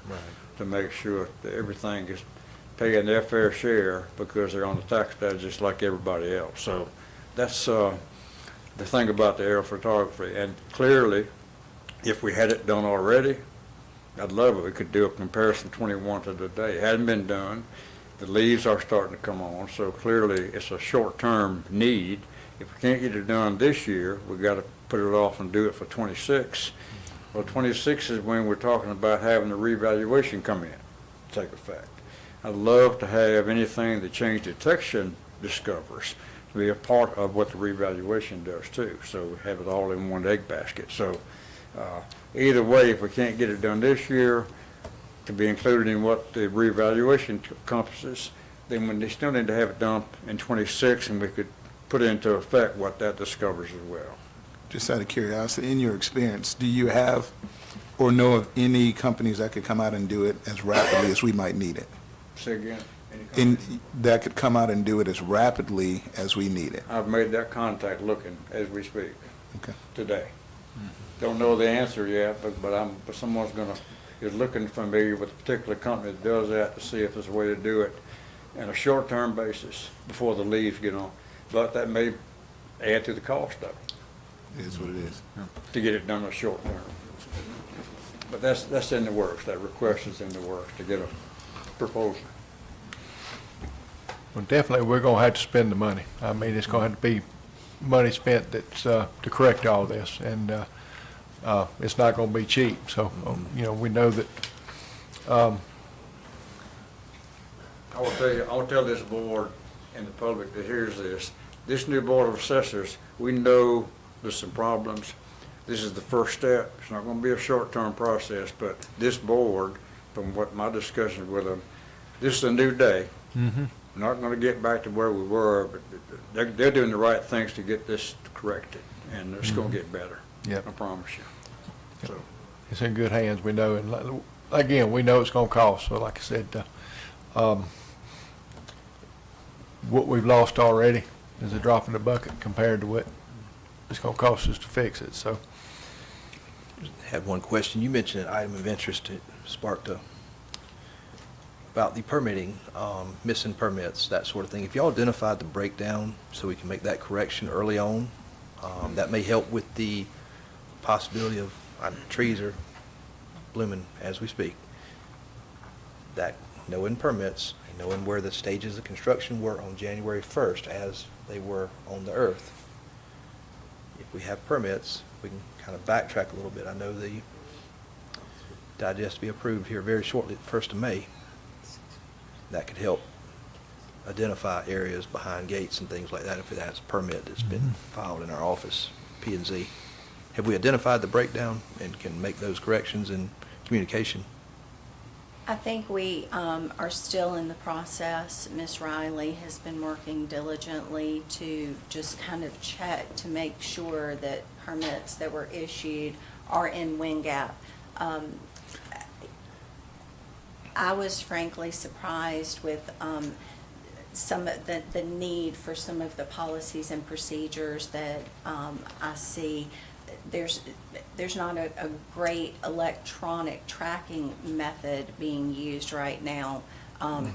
to make sure that everything is paying their fair share because they're on the tax digest like everybody else. So that's the thing about the aerial photography. And clearly, if we had it done already, I'd love it. We could do a comparison 21 to today. It hadn't been done. The leaves are starting to come on, so clearly it's a short-term need. If we can't get it done this year, we got to put it off and do it for '26. Well, '26 is when we're talking about having the revaluation come in, take effect. I'd love to have anything that change detection discovers to be a part of what the revaluation does too. So we have it all in one egg basket. So either way, if we can't get it done this year, to be included in what the revaluation encompasses, then we still need to have it done in '26, and we could put into effect what that discovers as well. Just out of curiosity, in your experience, do you have or know of any companies that could come out and do it as rapidly as we might need it? Say again? That could come out and do it as rapidly as we need it? I've made that contact looking as we speak Okay. today. Don't know the answer yet, but someone's is looking for me with a particular company that does that to see if there's a way to do it in a short-term basis before the leaves get on. But that may add to the cost of it. It is what it is. To get it done in the short term. But that's in the works. That request is in the works to get a proposal. Well, definitely, we're gonna have to spend the money. I mean, it's gonna have to be money spent that's, to correct all this, and, it's not gonna be cheap, so, you know, we know that, I will tell this board and the public that hears this new Board of Assessors, we know there's some problems. This is the first step. It's not gonna be a short-term process, but this board, from what my discussions with them, this is a new day. Not gonna get back to where we were, but they're doing the right things to get this corrected, and it's gonna get better. Yep. I promise you. So, it's in good hands, we know, and again, we know it's gonna cost, so like I said, what we've lost already is a drop in the bucket compared to what it's gonna cost us to fix it, so. Had one question. You mentioned an item of interest that sparked about the permitting, missing permits, that sort of thing. If y'all identified the breakdown so we can make that correction early on, that may help with the possibility of trees are blooming as we speak. That knowing permits, knowing where the stages of construction were on January 1st as they were on the earth. If we have permits, we can kind of backtrack a little bit. I know the digest to be approved here very shortly, 1st of May. That could help identify areas behind gates and things like that if it has a permit that's been filed in our office, P&Z. Have we identified the breakdown and can make those corrections in communication? I think we are still in the process. Ms. Riley has been working diligently to just kind of check to make sure that permits that were issued are in wind gap. I was frankly surprised with some of the need for some of the policies and procedures that I see. There's not a great electronic tracking method being used right now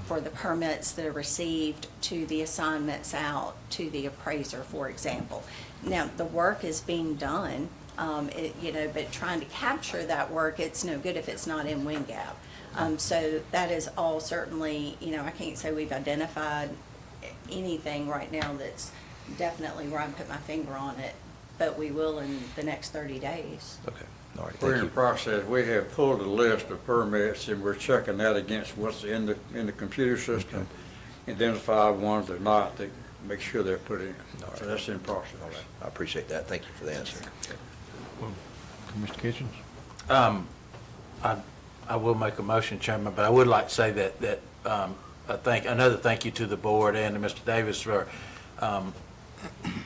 for the permits that are received to the assignments out to the appraiser, for example. Now, the work is being done, but trying to capture that work, it's no good if it's not in wind gap. So that is all certainly, I can't say we've identified anything right now that's definitely where I put my finger on it, but we will in the next 30 days. Okay, all right, we're thank in you. the process. We have pulled a list of permits, and we're checking that against what's in the computer system. Identify ones that are not, to make sure they're put in. So that's in process. All right, I appreciate that. Thank you for the answer. Mr. Kitchens? I will make a motion, Chairman, but I would like to say that another thank you to the board and to Mr. Davis for,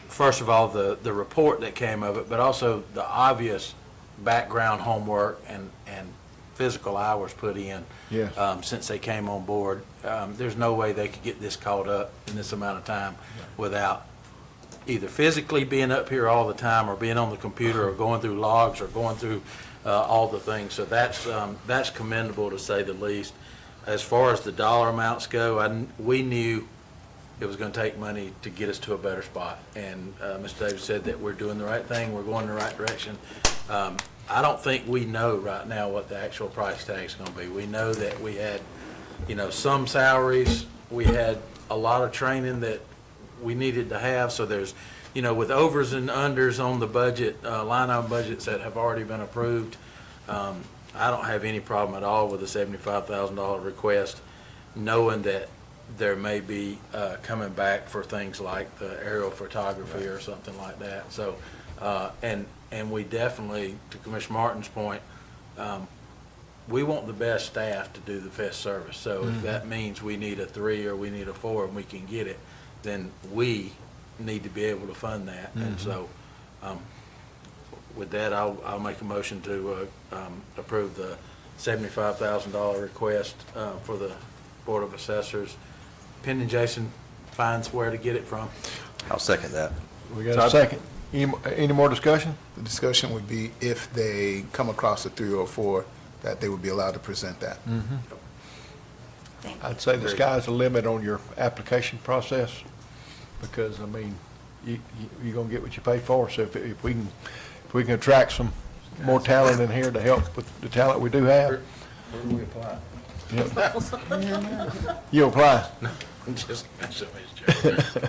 first of all, the report that came of it, but also the obvious background homework and physical hours put in. Yes. Since they came on board. There's no way they could get this caught up in this amount of time without either physically being up here all the time or being on the computer or going through logs or going through all the things. So that's commendable to say the least. As far as the dollar amounts go, we knew it was going to take money to get us to a better spot. And Mr. Davis said that we're doing the right thing, we're going in the right direction. I don't think we know right now what the actual price tag is going to be. We know that we had, some salaries, we had a lot of training that we needed to have. So there's, with overs and unders on the budget, line item budgets that have already been approved, I don't have any problem at all with a $75,000 request, knowing that there may be coming back for things like the aerial photography or something like that. So, and we definitely, to Commissioner Martin's point, we want the best staff to do the best service. So if that means we need a 3 or we need a 4 and we can get it, then we need to be able to fund that. And so, with that, I'll make a motion to approve the $75,000 request for the Board of Assessors, pending Jason finds where to get it from. I'll second that. We got a second. Any more discussion? The discussion would be if they come across a 3 or 4, that they would be allowed to present that. I'd say the sky's the limit on your application process, because, you're gonna get what you pay for. So if we can attract some more talent in here to help with the talent we do have. Where do we apply? You apply. Just messing with you,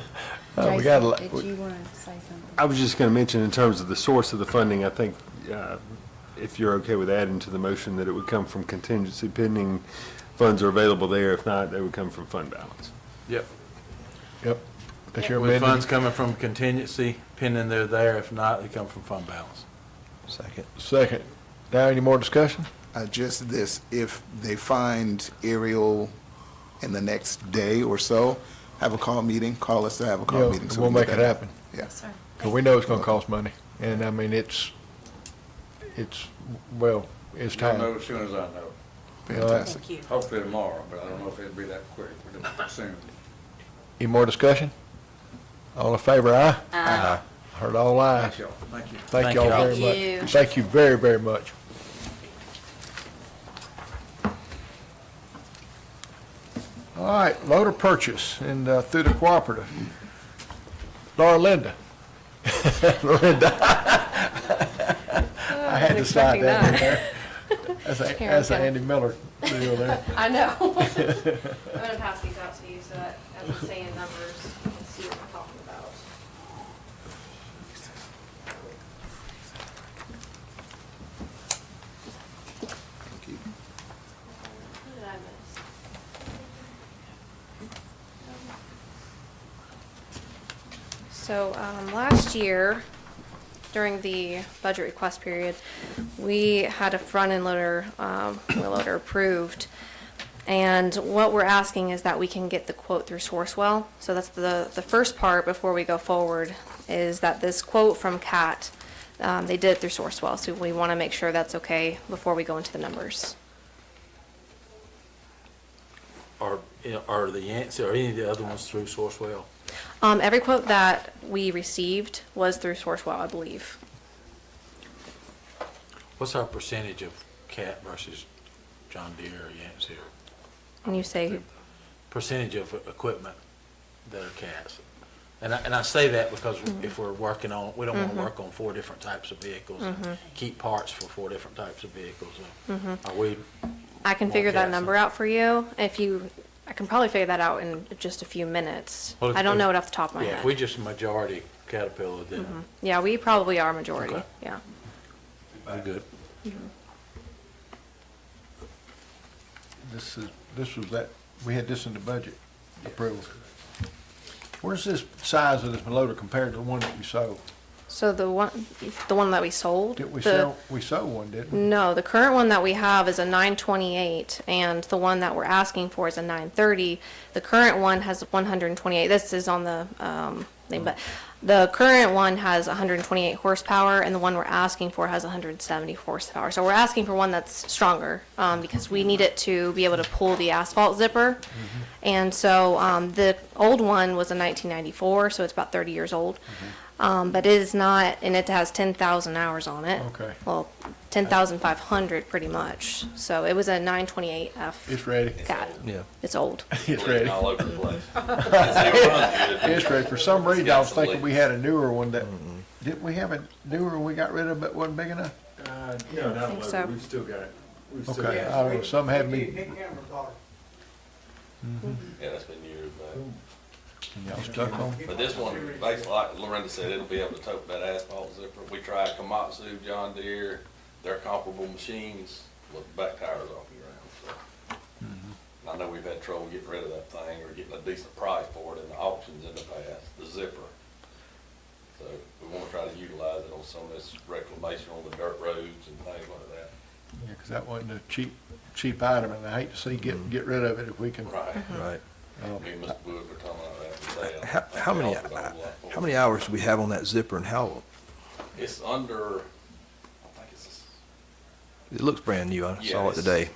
Joe. We got a lot. Did you want to say something? I was just going to mention in terms of the source of the funding, I think if you're okay with adding to the motion that it would come from contingency pending funds are available there. If not, they would come from fund balance. Yep. Yep. That's your With amendment. funds coming from contingency, pending they're there. If not, they come from fund balance. Second. Second. Now, any more discussion? Just this, if they find aerial in the next day or so, have a call meeting, call us to have a call Yeah, meeting. so we'll we can make get it that happen. Yeah. Sir. Because we know it's gonna cost money. And, it's it's I'll time. know as soon as I know. Fantastic. Thank you. Hopefully tomorrow, but I don't know if it'll be that quick, but soon. Any more discussion? All in favor, aye? Aye. Heard all ayes. Thank y'all. Thank you. Thank y'all very Thank you. much. Thank you very, very much. All right, loader purchase and through the cooperative. Laura Linda. Linda. I had to slide that in there. That's a Andy Miller deal there. I know. I'm gonna pass these out to you so that as I'm saying numbers, you can see what I'm talking about. Thank you. What did I miss? So, last year, during the budget request period, we had a front-end loader, wheel loader approved. And what we're asking is that we can get the quote through Sourcewell. So that's the first part before we go forward, is that this quote from CAT, they did it through Sourcewell. So we want to make sure that's okay before we go into the numbers. Are any of the other ones through Sourcewell? Every quote that we received was through Sourcewell, I believe. What's our percentage of CAT versus John Deere or Yancey? When you say, Percentage of equipment that are CATs. And I say that because if we're working on, we don't want to work on 4 different types of vehicles, and keep parts for 4 different types of vehicles. Are we? I can more figure that CATs number out for you. I can probably figure that out in just a few minutes. Well, if- I don't know it off the top of my Yeah, if head. we just majority Caterpillar, then Yeah, we probably are majority, Okay. yeah. we're good. This was that, we had this in the budget approval. Where's this size of this loader compared to the one that we sold? So the one that we sold? Did we the- sold one, didn't we? No, the current one that we have is a 928, and the one that we're asking for is a 930. The current one has 128. This is on the thing, but the current one has 128 horsepower, and the one we're asking for has 170 horsepower. So we're asking for one that's stronger because we need it to be able to pull the asphalt zipper. And so the old one was a 1994, so it's about 30 years old. But it is not, and it has 10,000 hours on it. Okay. Well, 10,500 pretty much. So it was a 928F It's ready. Cat. Yeah. It's old. It's ready. All over the place. It's ready. For some reason, I was thinking we had a newer one that, didn't we have a newer one we got rid of but wasn't big enough? No, not think so. we've still got, Okay, I don't know, some had me, Yeah, that's been years back. y'all stuck on. But this one, basically, like Lorinda said, it'll be able to tote that asphalt zipper. We tried Komatsu, John Deere, they're comparable machines with back tires off the ground, so. And I know we've had trouble getting rid of that thing or getting a decent price for it in the auctions in the past, the zipper. So we wanna try to utilize it on some of this reclamation on the dirt roads and things like that. Yeah, 'cause that wasn't a cheap item, and I hate to see get rid of it if we can. Right. Right. Me and Mr. Wood were talking about that today. How many, Offered a whole lot for how it. many hours do we have on that zipper, and how, It's under, I think it's, it looks brand new, I Yeah, saw it it's- today.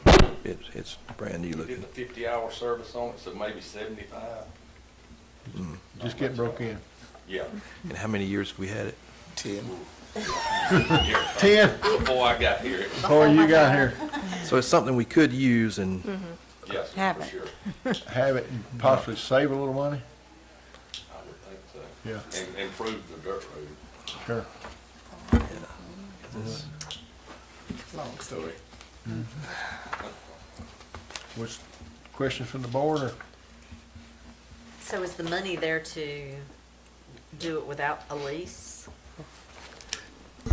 It's brand new we did looking. the 50-hour service on it, so maybe 75. Just getting broke in. Yeah. And how many years have we had it? 10. 10 Before I got here, it was, before you got here, So it's something we could use, and yes, Have for it. sure. have it and possibly save a little money. I would think so. Yeah, And improve the dirt road. sure. Long story. What's questions from the board or? So is the money there to do it without a lease?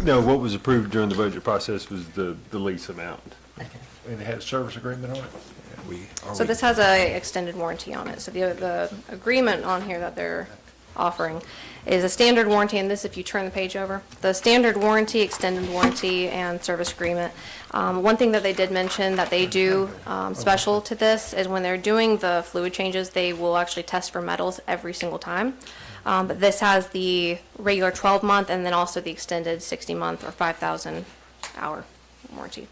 no, what was approved during the budget process was the lease amount. And it had a service agreement on it? So this has a extended warranty on it. So the agreement on here that they're offering is a standard warranty, and this, if you turn the page over, the standard warranty, extended warranty, and service agreement. One thing that they did mention that they do special to this is when they're doing the fluid changes, they will actually test for metals every single time. But this has the regular 12-month and then also the extended 60-month or 5,000 hour warranty.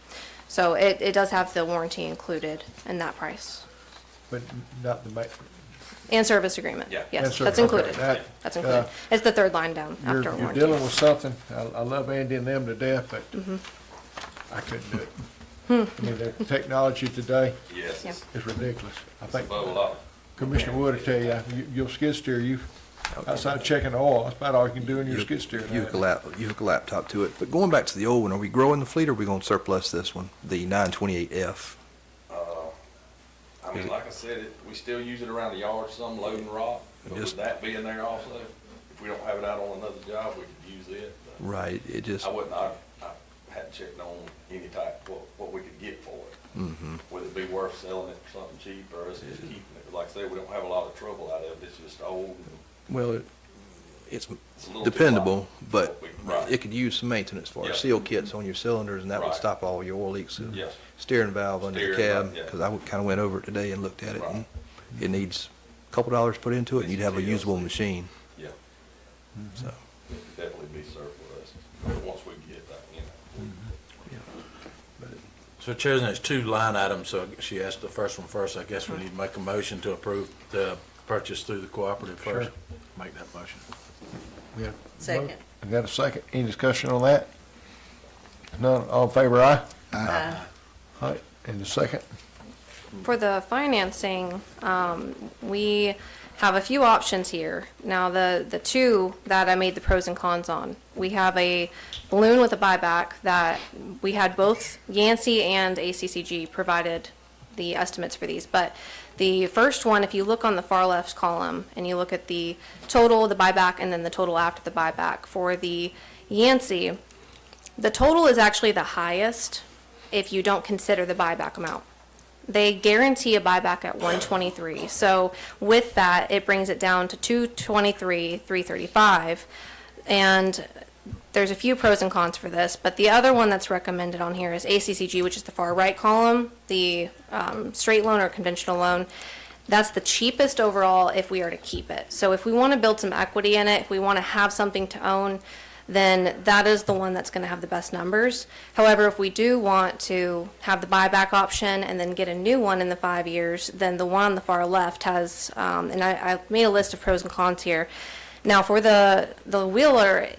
So it does have the warranty included in that price. But not the ma- And service agreement. Yeah. And Yes, service, that's okay, included. that, That's included. It's the third line down You're after you're warranty. dealing with something, I love Andy and them to death, but I couldn't do it. I mean, the technology today Yes, Yeah. it's is ridiculous. I think above a lot. Commissioner Wood will tell you, your skid steer, outside of checking the oil, that's about all you can do in your skid steer. you hook a laptop to it. But going back to the old one, are we growing the fleet, or are we gonna surplus this one, the 928F? I mean, like I said, we still use it around the yard some, loading rock, but Just- with that being there also, if we don't have it out on another job, we could use it. But Right, it just, I hadn't checked on any type, what we could get for it. Would it be worth selling it for something cheap, or us just keeping it? Like I said, we don't have a lot of trouble out of it, it's just old and well, it's it's a little too dependable, light. but Right. it could use some maintenance for Yeah. it. Seal kits on your cylinders, and that would Right. stop all your oil leaks. Yes. Steering valve under the Steering, cab, right, yeah. because I kind of went over it today and looked at it, Right. and it needs a couple dollars put into it, and you'd have a Needs usable TLC. machine, Yeah, so. it could definitely be surplus, once we get that, you know. So Chair, there's two line items, so she asked the first one first. I guess we need to make a motion to approve the purchase through the cooperative first. Make that motion. We have- Second. We got a second, any discussion on that? None, all in favor, aye? All right, and the second? For the financing, we have a few options here. Now, the two that I made the pros and cons on, we have a balloon with a buyback that we had both Yancey and ACCG provided the estimates for these. But the first one, if you look on the far left column and you look at the total, the buyback, and then the total after the buyback, for the Yancey, the total is actually the highest if you don't consider the buyback amount. They guarantee a buyback at 123. So with that, it brings it down to 223, 335. And there's a few pros and cons for this, but the other one that's recommended on here is ACCG, which is the far right column, the straight loan or conventional loan. That's the cheapest overall if we are to keep it. So if we want to build some equity in it, if we want to have something to own, then that is the one that's going to have the best numbers. However, if we do want to have the buyback option and then get a new one in the 5 years, then the one on the far left has, and I made a list of pros and cons here. Now for the Wheeler,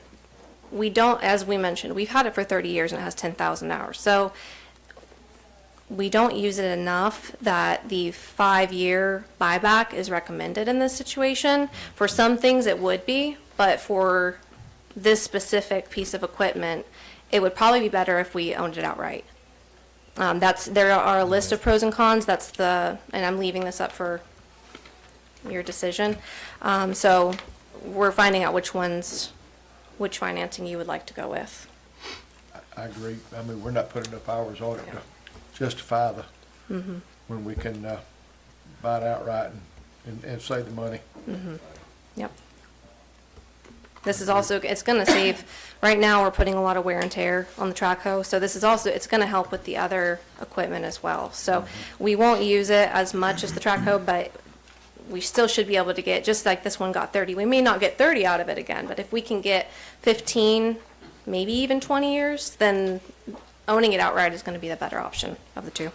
we don't, as we mentioned, we've had it for 30 years and it has 10,000 hours. So we don't use it enough that the 5-year buyback is recommended in this situation. For some things it would be, but for this specific piece of equipment, it would probably be better if we owned it outright. There are a list of pros and cons. And I'm leaving this up for your decision. So we're finding out which financing you would like to go with. I agree. I mean, we're not putting enough hours on it to justify when we can buy it outright and save the money. Yep. This is also, it's going to save, right now we're putting a lot of wear and tear on the track hoe, so this is also, it's going to help with the other equipment as well. So we won't use it as much as the track hoe, but we still should be able to get, just like this one got 30, we may not get 30 out of it again, but if we can get 15, maybe even 20 years, then owning it outright is going to be the better option of the two.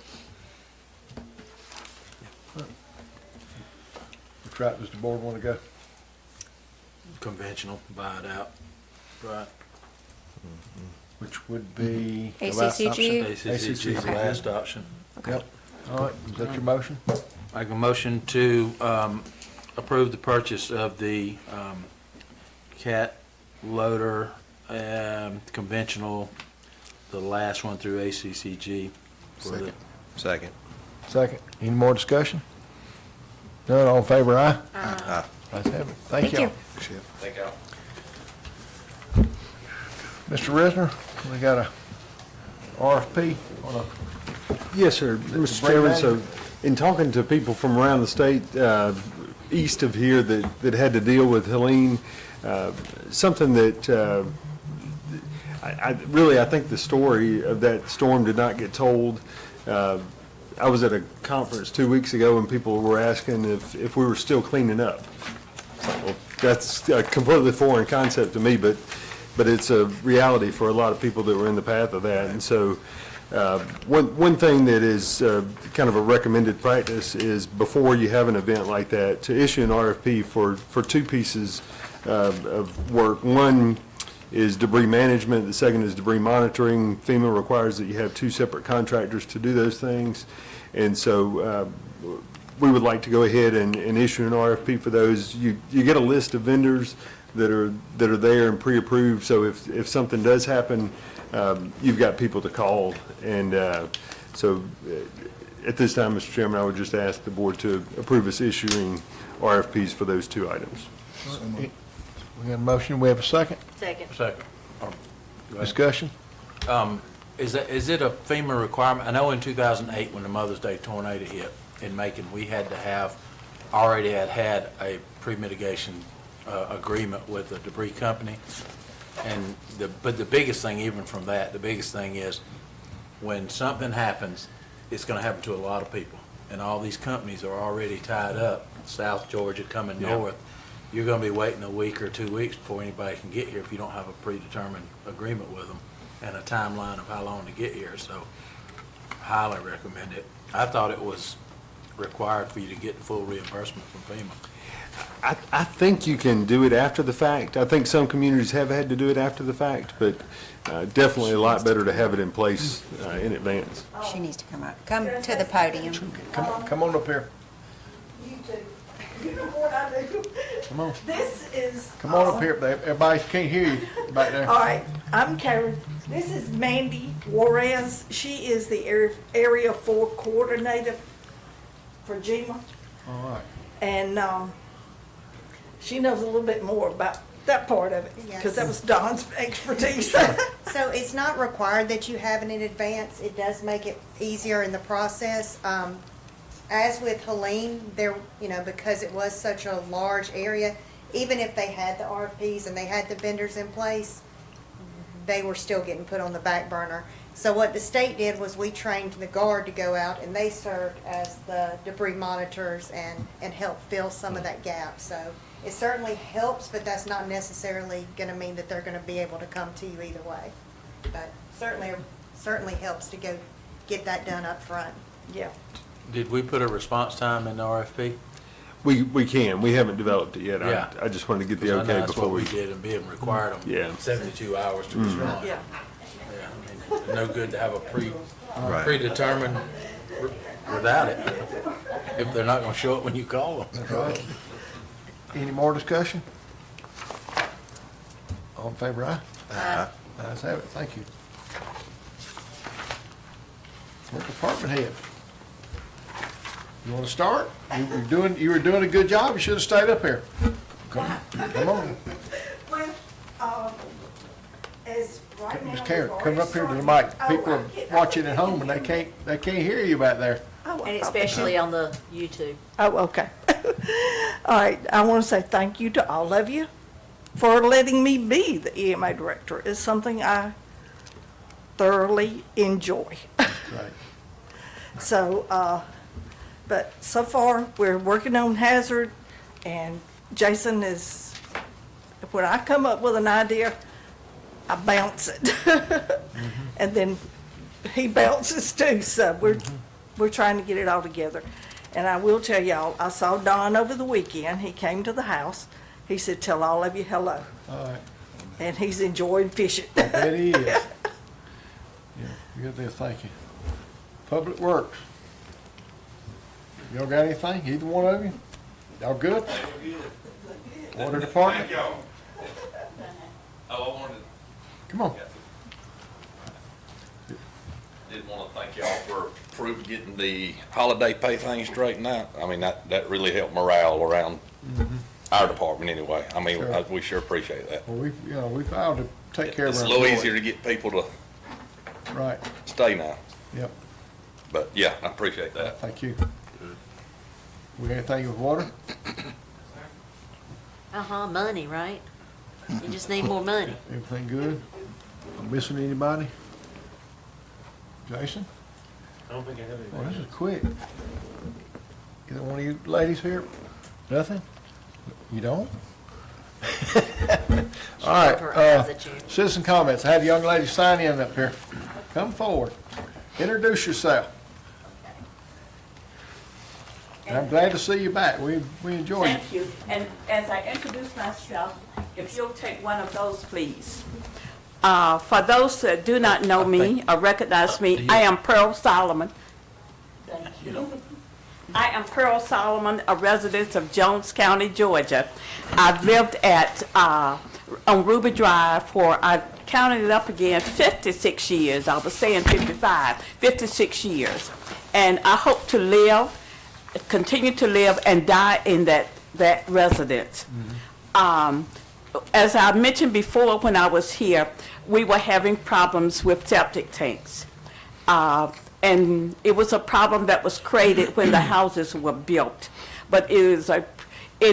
Which route does the board want to go? Conventional, buy it out, right? Which would be? the last option? ACCG is the last option. Yep. All right, is that your motion? Make a motion to approve the purchase of the cat loader, conventional, the last one through ACCG. Second. Second. Any more discussion? None, all in favor, aye? Aye. Ayes have it. Thank Thank you. you. Thank y'all. Mr. Risner, we got a RFP on a, Yes, sir. Mr. Chairman, so in talking to people from around the state, east of here that had to deal with Helene, something that I think the story of that storm did not get told. I was at a conference 2 weeks ago and people were asking if we were still cleaning up. Well, that's a completely foreign concept to me, but it's a reality for a lot of people that were in the path of that. And so one thing that is kind of a recommended practice is before you have an event like that, to issue an RFP for two pieces of work. One is debris management, the second is debris monitoring. FEMA requires that you have two separate contractors to do those things. And so we would like to go ahead and issue an RFP for those. You get a list of vendors that are there and pre-approved, so if something does happen, you've got people to call. And so at this time, Mr. Chairman, I would just ask the board to approve us issuing RFPs for those two items. we got a motion, we have a second? Second. Second. Discussion? Is it a FEMA requirement? I know in 2008, when the Mother's Day tornado hit in Macon, we had to have, already had a pre-mitigation agreement with the debris company. And but the biggest thing, even from that, the biggest thing is when something happens, it's going to happen to a lot of people. And all these companies are already tied up, South Georgia coming north. You're going to be waiting a week or 2 weeks before anybody can get here if you don't have a predetermined agreement with them and a timeline of how long to get here. So highly recommend it. I thought it was required for you to get the full reimbursement from FEMA. I think you can do it after the fact. I think some communities have had to do it after the fact, but definitely a lot better to have it in place in advance. She needs to come to the podium. Come on up here. You too. You know what I do? Come on. This is. Come on up here. Everybody can't hear you back there. All right, I'm Karen. This is Mandy Juarez. She is the Area 4 coordinator for GEMA. All right. And she knows a little bit more about that part of it, because that was Don's expertise. So it's not required that you have it in advance. It does make it easier in the process. As with Helene, there, because it was such a large area, even if they had the RFPs and they had the vendors in place, they were still getting put on the back burner. So what the state did was we trained the Guard to go out, and they served as the debris monitors and help fill some of that gap. So it certainly helps, but that's not necessarily gonna mean that they're gonna be able to come to you either way. But certainly helps to go get that done up front. Yeah. Did we put a response time in the RFP? We can, we haven't developed it yet. Yeah. I just wanted to get the 'Cause I know okay that's before what we. we did, and being required them Yeah. 72 hours to respond. Yeah. Yeah, I mean, no good to have a Right. predetermined without it, if they're not gonna show up when you call them. That's right. Any more discussion? All in favor, aye? Aye. Ayes have it, thank you. What department head? You want to start? You were doing a good job, you should have stayed up here. Come on. Well, as right now. Ms. Karen, we've come already up here to the started- mic. Oh, People I are get- watching at home and they can't hear you back there. Oh, And especially on the YouTube. Oh, okay. All right, I want to say thank you to all of you for letting me be the EMA director. It's something I thoroughly enjoy. Right. So, but so far, we're working on hazard, and Jason is, when I come up with an idea, I bounce it. And then he bounces too, so we're trying to get it all together. And I will tell y'all, I saw Don over the weekend. He came to the house. He said, tell all of you hello. All right. And he's enjoying fishing. That he is. Yeah, good deal, thank you. Public Works. Y'all got anything, either one of you? Y'all good? Water Department? y'all. Oh, I wanted, Come on. did want to thank y'all for getting the holiday pay thing straightened out. I mean, that really helped morale around our department anyway. I mean, Sure. we sure appreciate that. Well, we vowed to take care of It's our a little employees. easier to get people to Right, stay now, yep, but yeah, I appreciate that. thank you. We got anything with water? Money, right? You just need more money. Everything good? I'm missing anybody? Jason? I don't think I have Well, this is quick. Either one of you ladies here? Nothing? You don't? All right, rolled her eyes at you. citizen comments. I had a young lady sign in up here. Come forward. Introduce yourself. And I'm glad to see you back. We enjoyed it. Thank you. And as I introduce myself, if you'll take one of those, please. For those that do not know me or recognize me, I am Pearl Solomon. Thank you. I am Pearl Solomon, a resident of Jones County, Georgia. I've lived on Ruby Drive for, I counted it up again, 56 years. I was saying 55, 56 years. And I hope to continue to live and die in that residence. As I mentioned before, when I was here, we were having problems with septic tanks. And it was a problem that was created when the houses were built. But it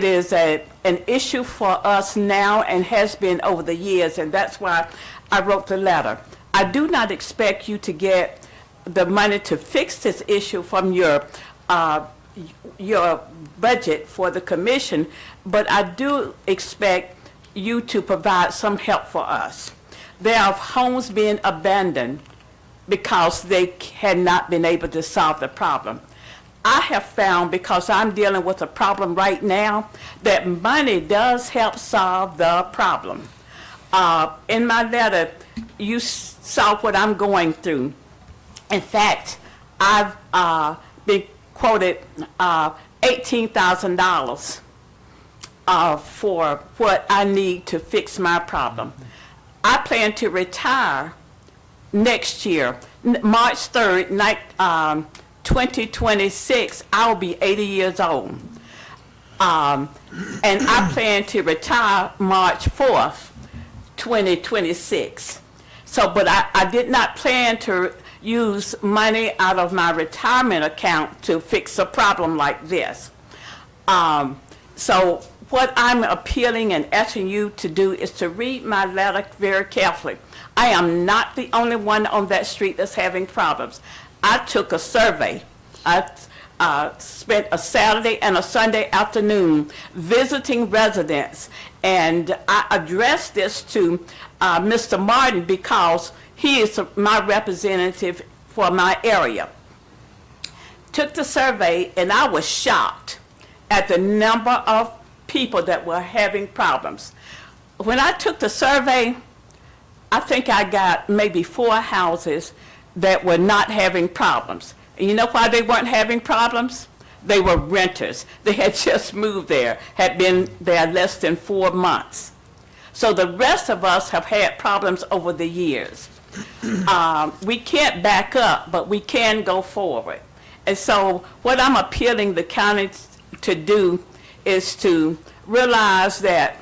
is an issue for us now and has been over the years, and that's why I wrote the letter. I do not expect you to get the money to fix this issue from your budget for the commission, but I do expect you to provide some help for us. There are homes being abandoned because they had not been able to solve the problem. I have found, because I'm dealing with a problem right now, that money does help solve the problem. In my letter, you saw what I'm going through. In fact, I've been quoted $18,000 for what I need to fix my problem. I plan to retire next year, March 3rd, 2026. I'll be 80 years old. And I plan to retire March 4th, 2026. So, but I did not plan to use money out of my retirement account to fix a problem like this. So what I'm appealing and asking you to do is to read my letter very carefully. I am not the only one on that street that's having problems. I took a survey. I spent a Saturday and a Sunday afternoon visiting residents, and I addressed this to Mr. Martin because he is my representative for my area. Took the survey, and I was shocked at the number of people that were having problems. When I took the survey, I think I got maybe 4 houses that were not having problems. And you know why they weren't having problems? They were renters. They had just moved there, had been there less than 4 months. So the rest of us have had problems over the years. We can't back up, but we can go forward. And so what I'm appealing the county to do is to realize that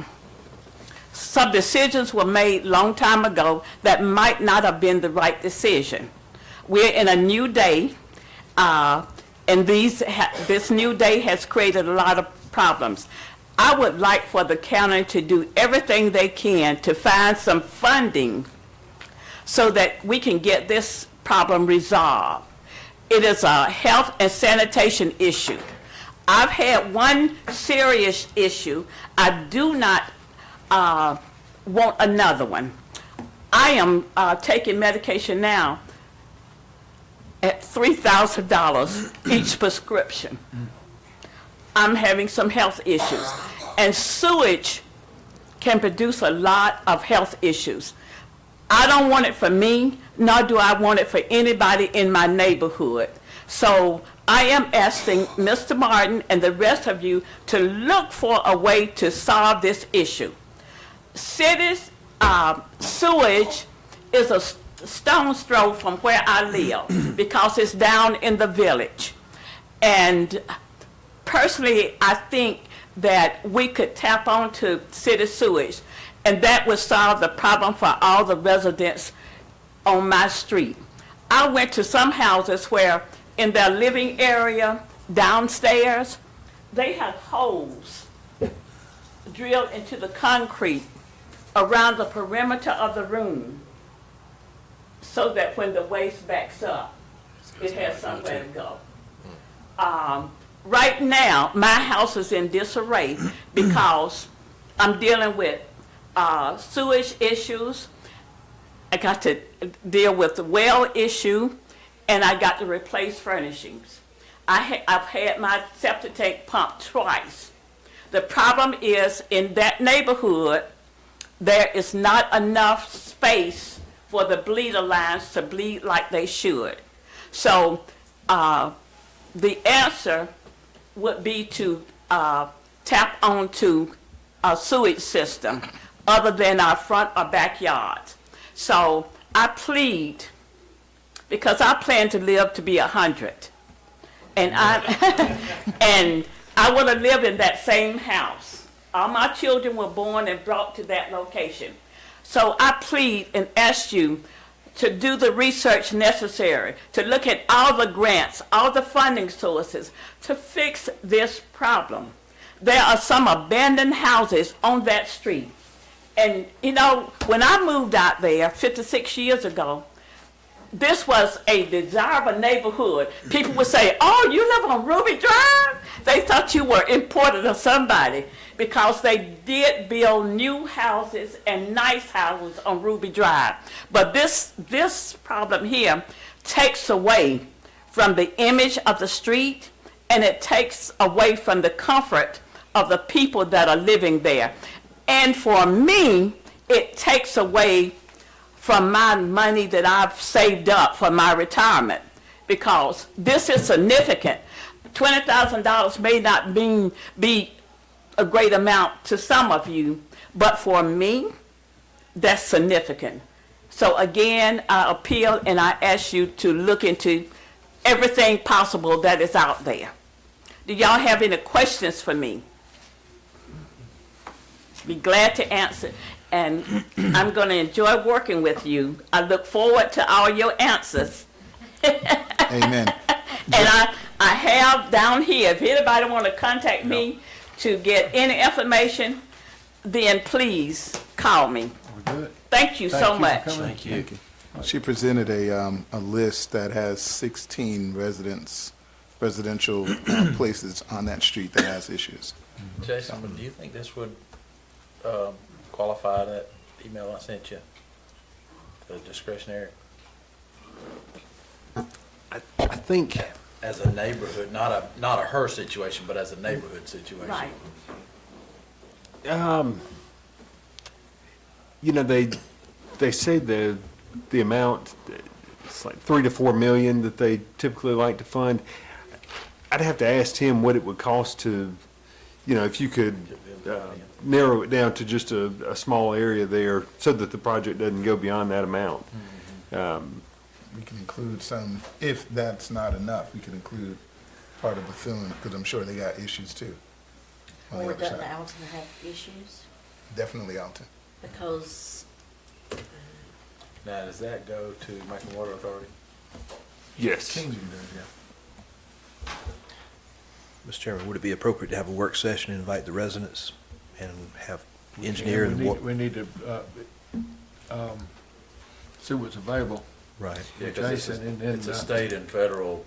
some decisions were made long time ago that might not have been the right decision. We're in a new day, and this new day has created a lot of problems. I would like for the county to do everything they can to find some funding so that we can get this problem resolved. It is a health and sanitation issue. I've had one serious issue. I do not want another one. I am taking medication now at $3,000 each prescription. I'm having some health issues. And sewage can produce a lot of health issues. I don't want it for me, nor do I want it for anybody in my neighborhood. So I am asking Mr. Martin and the rest of you to look for a way to solve this issue. Cities' sewage is a stone's throw from where I live because it's down in the village. And personally, I think that we could tap onto city sewage, and that would solve the problem for all the residents on my street. I went to some houses where in their living area downstairs, they had holes drilled into the concrete around the perimeter of the room so that when the waste backs up, it has somewhere to go. Right now, my house is in disarray because I'm dealing with sewage issues. I got to deal with the well issue, and I got to replace furnishings. I've had my septic tank pumped twice. The problem is in that neighborhood, there is not enough space for the bleeder lines to bleed like they should. So the answer would be to tap onto a sewage system other than our front or backyards. So I plead, because I plan to live to be 100, and I want to live in that same house. All my children were born and brought to that location. So I plead and ask you to do the research necessary, to look at all the grants, all the funding sources, to fix this problem. There are some abandoned houses on that street. And, you know, when I moved out there 56 years ago, this was a desirable neighborhood. People would say, oh, you live on Ruby Drive? They thought you were important or somebody because they did build new houses and nice houses on Ruby Drive. But this problem here takes away from the image of the street, and it takes away from the comfort of the people that are living there. And for me, it takes away from my money that I've saved up for my retirement, because this is significant. $20,000 may not be a great amount to some of you, but for me, that's significant. So again, I appeal and I ask you to look into everything possible that is out there. Do y'all have any questions for me? Be glad to answer. And I'm going to enjoy working with you. I look forward to all your answers. Amen. And I have down here, if anybody want to contact me to get any information, then please call me. We're good. Thank you so Thank you much. for coming. Thank you. She presented a list that has 16 residential places on that street that has issues. Jason, do you think this would qualify, that email I sent you? The discretionary? I think, As a neighborhood, not a her situation, but as a neighborhood situation. Right. you know, they say the amount, it's like 3 to 4 million that they typically like to fund. I'd have to ask Tim what it would cost to, you know, if you could narrow it down to just a small area there so that the project doesn't go beyond that amount. We can include some, if that's not enough, we can include part of the filling, because I'm sure they got issues too. on the Or other doesn't side. Alton have issues? Definitely Alton. Because Now, does that go to Macon Water Authority? Yes. Kingsview does, yeah. Mr. Chairman, would it be appropriate to have a work session, invite the residents, and have engineer and what? We need to see what's available. Right. Yeah, 'cause Jason, and then, it's a state and federal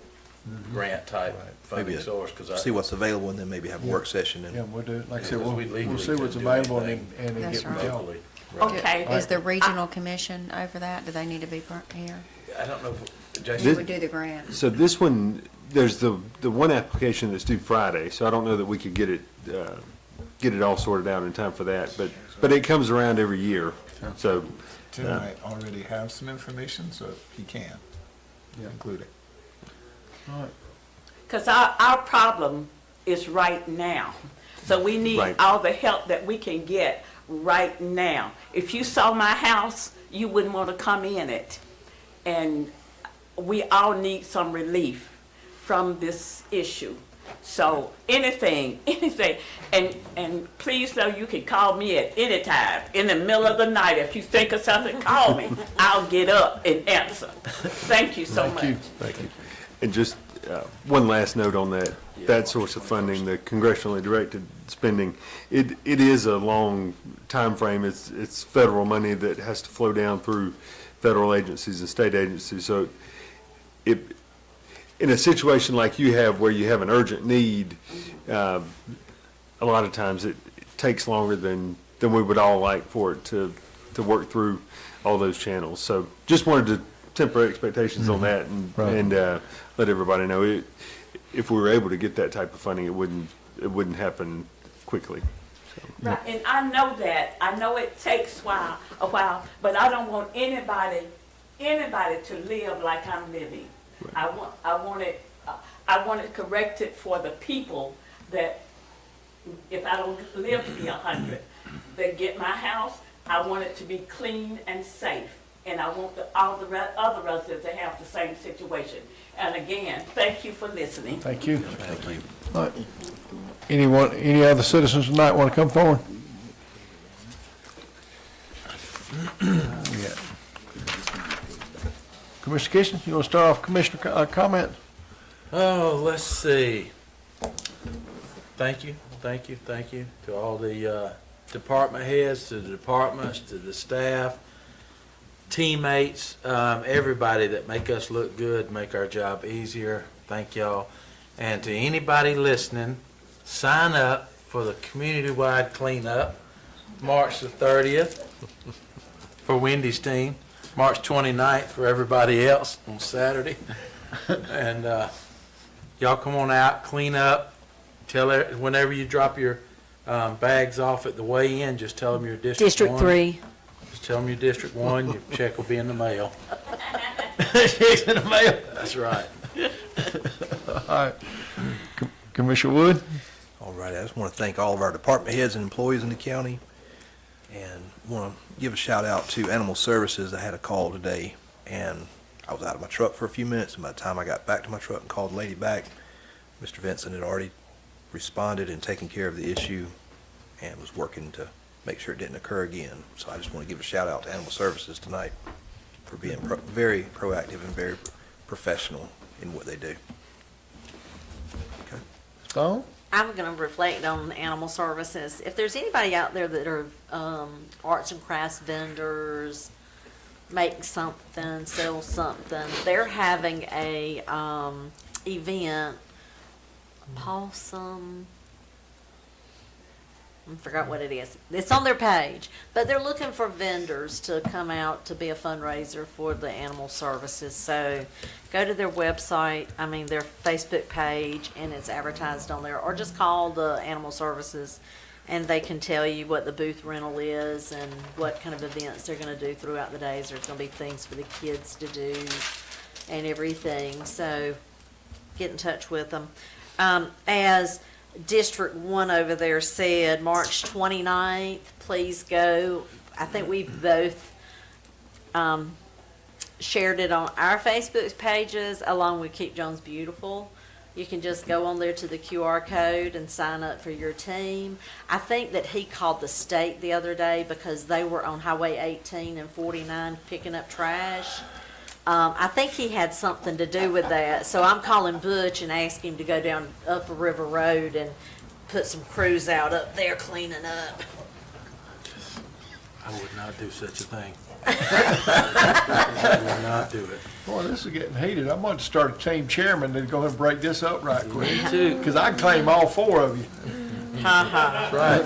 grant type Maybe funding source, because see what's available and then maybe have a work session Yeah, and we'll do, like I said, Because we'll we legally see what's couldn't do available anything. and then That's get with right. y'all. locally. Okay. Is the regional commission over that? Do they need to be here? I don't know, if- Who Jason, would do the grant? So this one, there's the one application that's due Friday, so I don't know that we could get it all sorted out in time for that, but it comes around every year, so. Tim might already have some information, so if he can, include it. Because our problem is right now. So we need Right. all the help that we can get right now. If you saw my house, you wouldn't want to come in it. And we all need some relief from this issue. So anything, and please know you can call me at any time, in the middle of the night. If you think of something, call me. I'll get up and answer. Thank you so much. Thank you. And just one last note on that source of funding, the congressionally directed spending, it is a long time frame. It's federal money that has to flow down through federal agencies and state agencies. So in a situation like you have where you have an urgent need, a lot of times it takes longer than we would all like for it to work through all those channels. So just wanted to temper expectations on that and let everybody know if we were able to get that type of funding, it wouldn't happen quickly. Right, and I know that. I know it takes a while, but I don't want anybody to live like I'm living. I want it corrected for the people that, if I don't live to be 100, that get my house, I want it to be clean and safe. And I want all the other residents to have the same situation. And again, thank you for listening. Thank you. Thank you. All right. Any other citizens tonight want to come forward? Yeah. Commissioner Kitchen, you want to start off commissioner comment? oh, let's see. Thank you to all the department heads, to the departments, to the staff, teammates, everybody that make us look good, make our job easier. Thank y'all. And to anybody listening, sign up for the community-wide cleanup, March the 30th for Wendy's team, March 29th for everybody else on Saturday. And y'all come on out, clean up. Tell it whenever you drop your bags off at the weigh-in, just tell them you're District 1. 3. Just tell them you're District 1, your check will be in the mail. Check's in the mail? That's right. All right. Commissioner Wood? All right, I just want to thank all of our department heads and employees in the county, and want to give a shout out to Animal Services. I had a call today, and I was out of my truck for a few minutes, and by the time I got back to my truck and called the lady back, Mr. Vincent had already responded and taken care of the issue and was working to make sure it didn't occur again. So I just want to give a shout out to Animal Services tonight for being very proactive and very professional in what they do. Okay. Stone? I'm gonna reflect on animal services. If there's anybody out there that are, arts and crafts vendors, make something, sell something, they're having a, event, possum, I forgot what it is. It's on their page, but they're looking for vendors to come out to be a fundraiser for the animal services. So go to their website, their Facebook page, and it's advertised on there, or just call the animal services and they can tell you what the booth rental is and what kind of events they're gonna do throughout the days. There's gonna be things for the kids to do and everything, so get in touch with them. As District 1 over there said, March 29th, please go. I think we both shared it on our Facebook pages along with Keep Jones Beautiful. You can just go on there to the QR code and sign up for your team. I think that he called the state the other day because they were on Highway 18 and 49 picking up trash. I think he had something to do with that. So I'm calling Butch and asking him to go down Upper River Road and put some crews out up there cleaning up. I would not do such a thing. I would not do it. Boy, this is getting heated. I'm going to start a team chairman to go ahead and break this up right quick. Me too. Because I can claim all four of you. Right.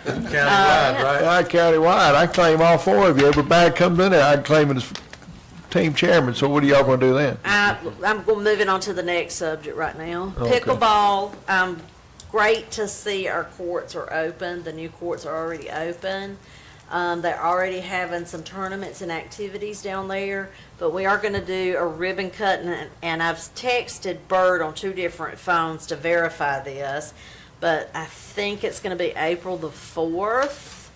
Countywide, right? Right, countywide. I can claim all four of you. Every bag comes in there, I can claim it as team chairman. So what are y'all going to do then? I'm moving on to the next subject right now. Okay. Pickleball, great to see our courts are open. The new courts are already open. They're already having some tournaments and activities down there, but we are going to do a ribbon cutting, and I've texted Bird on 2 different phones to verify this, but I think it's going to be April the 4th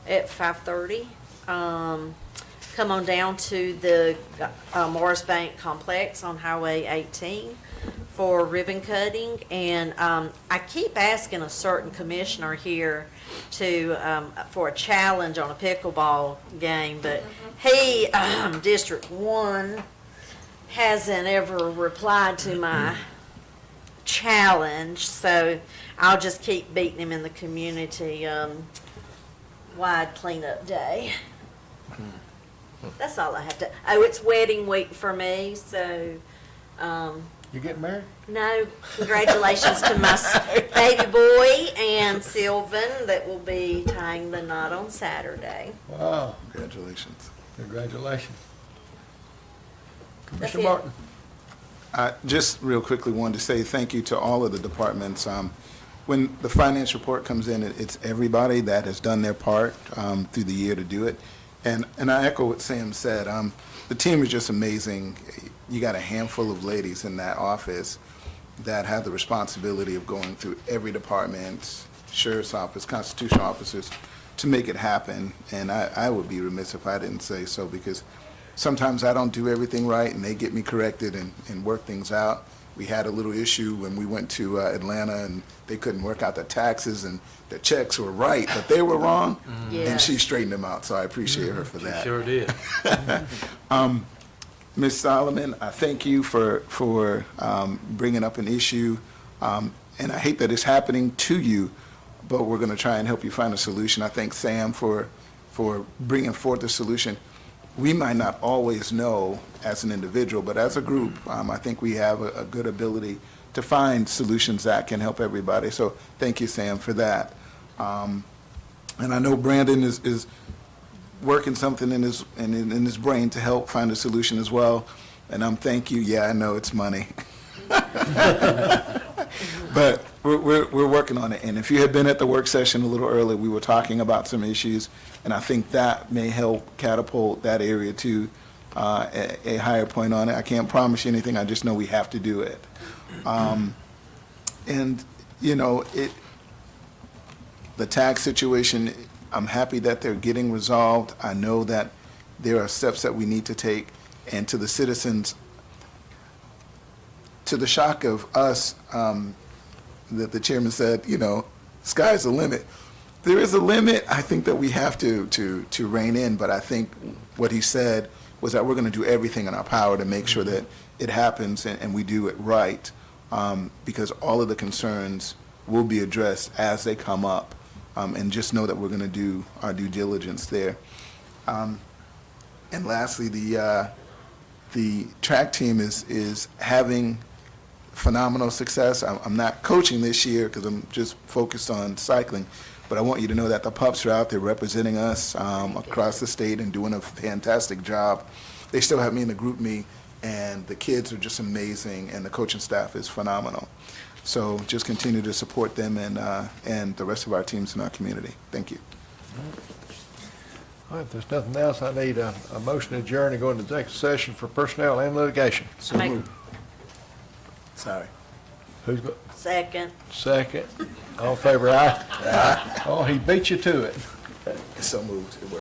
at 5:30. Come on down to the Morris Bank Complex on Highway 18 for ribbon cutting, and I keep asking a certain commissioner here to for a challenge on a pickleball game, but he, District 1, hasn't ever replied to my challenge, so I'll just keep beating him in the community wide cleanup day. That's all I have to. Oh, it's wedding week for me, so. You getting married? No, congratulations to my baby boy and Sylvan that will be tying the knot on Saturday. Wow. Congratulations. Congratulations. That's Commissioner it. Martin. Just real quickly, wanted to say thank you to all of the departments. When the finance report comes in, it's everybody that has done their part through the year to do it. And I echo what Sam said. The team is just amazing. You got a handful of ladies in that office that have the responsibility of going through every department, sheriff's office, constitutional officers, to make it happen. And I would be remiss if I didn't say so, because sometimes I don't do everything right, and they get me corrected and work things out. We had a little issue when we went to Atlanta, and they couldn't work out the taxes, and the checks were right, but they were wrong, and she straightened them out, so I appreciate her for that. She sure did. Ms. Solomon, I thank you for bringing up an issue, and I hate that it's happening to you, but we're going to try and help you find a solution. I thank Sam for bringing forth a solution. We might not always know as an individual, but as a group, I think we have a good ability to find solutions that can help everybody. So thank you, Sam, for that. And I know Brandon is working something in his brain to help find a solution as well. And thank you. Yeah, I know it's money. But we're working on it. And if you had been at the work session a little earlier, we were talking about some issues, and I think that may help catapult that area to a higher point on it. I can't promise you anything. I just know we have to do it. And, you know, the tax situation, I'm happy that they're getting resolved. I know that there are steps that we need to take. And to the citizens, to the shock of us, that the chairman said, you know, sky's the limit. There is a limit. I think that we have to rein in, but I think what he said was that we're going to do everything in our power to make sure that it happens and we do it right, because all of the concerns will be addressed as they come up. And just know that we're going to do our due diligence there. And lastly, the track team is having phenomenal success. I'm not coaching this year because I'm just focused on cycling, but I want you to know that the pups are out there representing us across the state and doing a fantastic job. They still have me in the group meet, and the kids are just amazing, and the coaching staff is phenomenal. So just continue to support them and the rest of our teams in our community. Thank you. All right, if there's nothing else, I need a motion to adjourn and go into executive session for personnel and litigation. So Make- moved. Sorry. Who's got, Second. second? All in favor, aye? Aye. Oh, he beat you to it. So moved. It worked.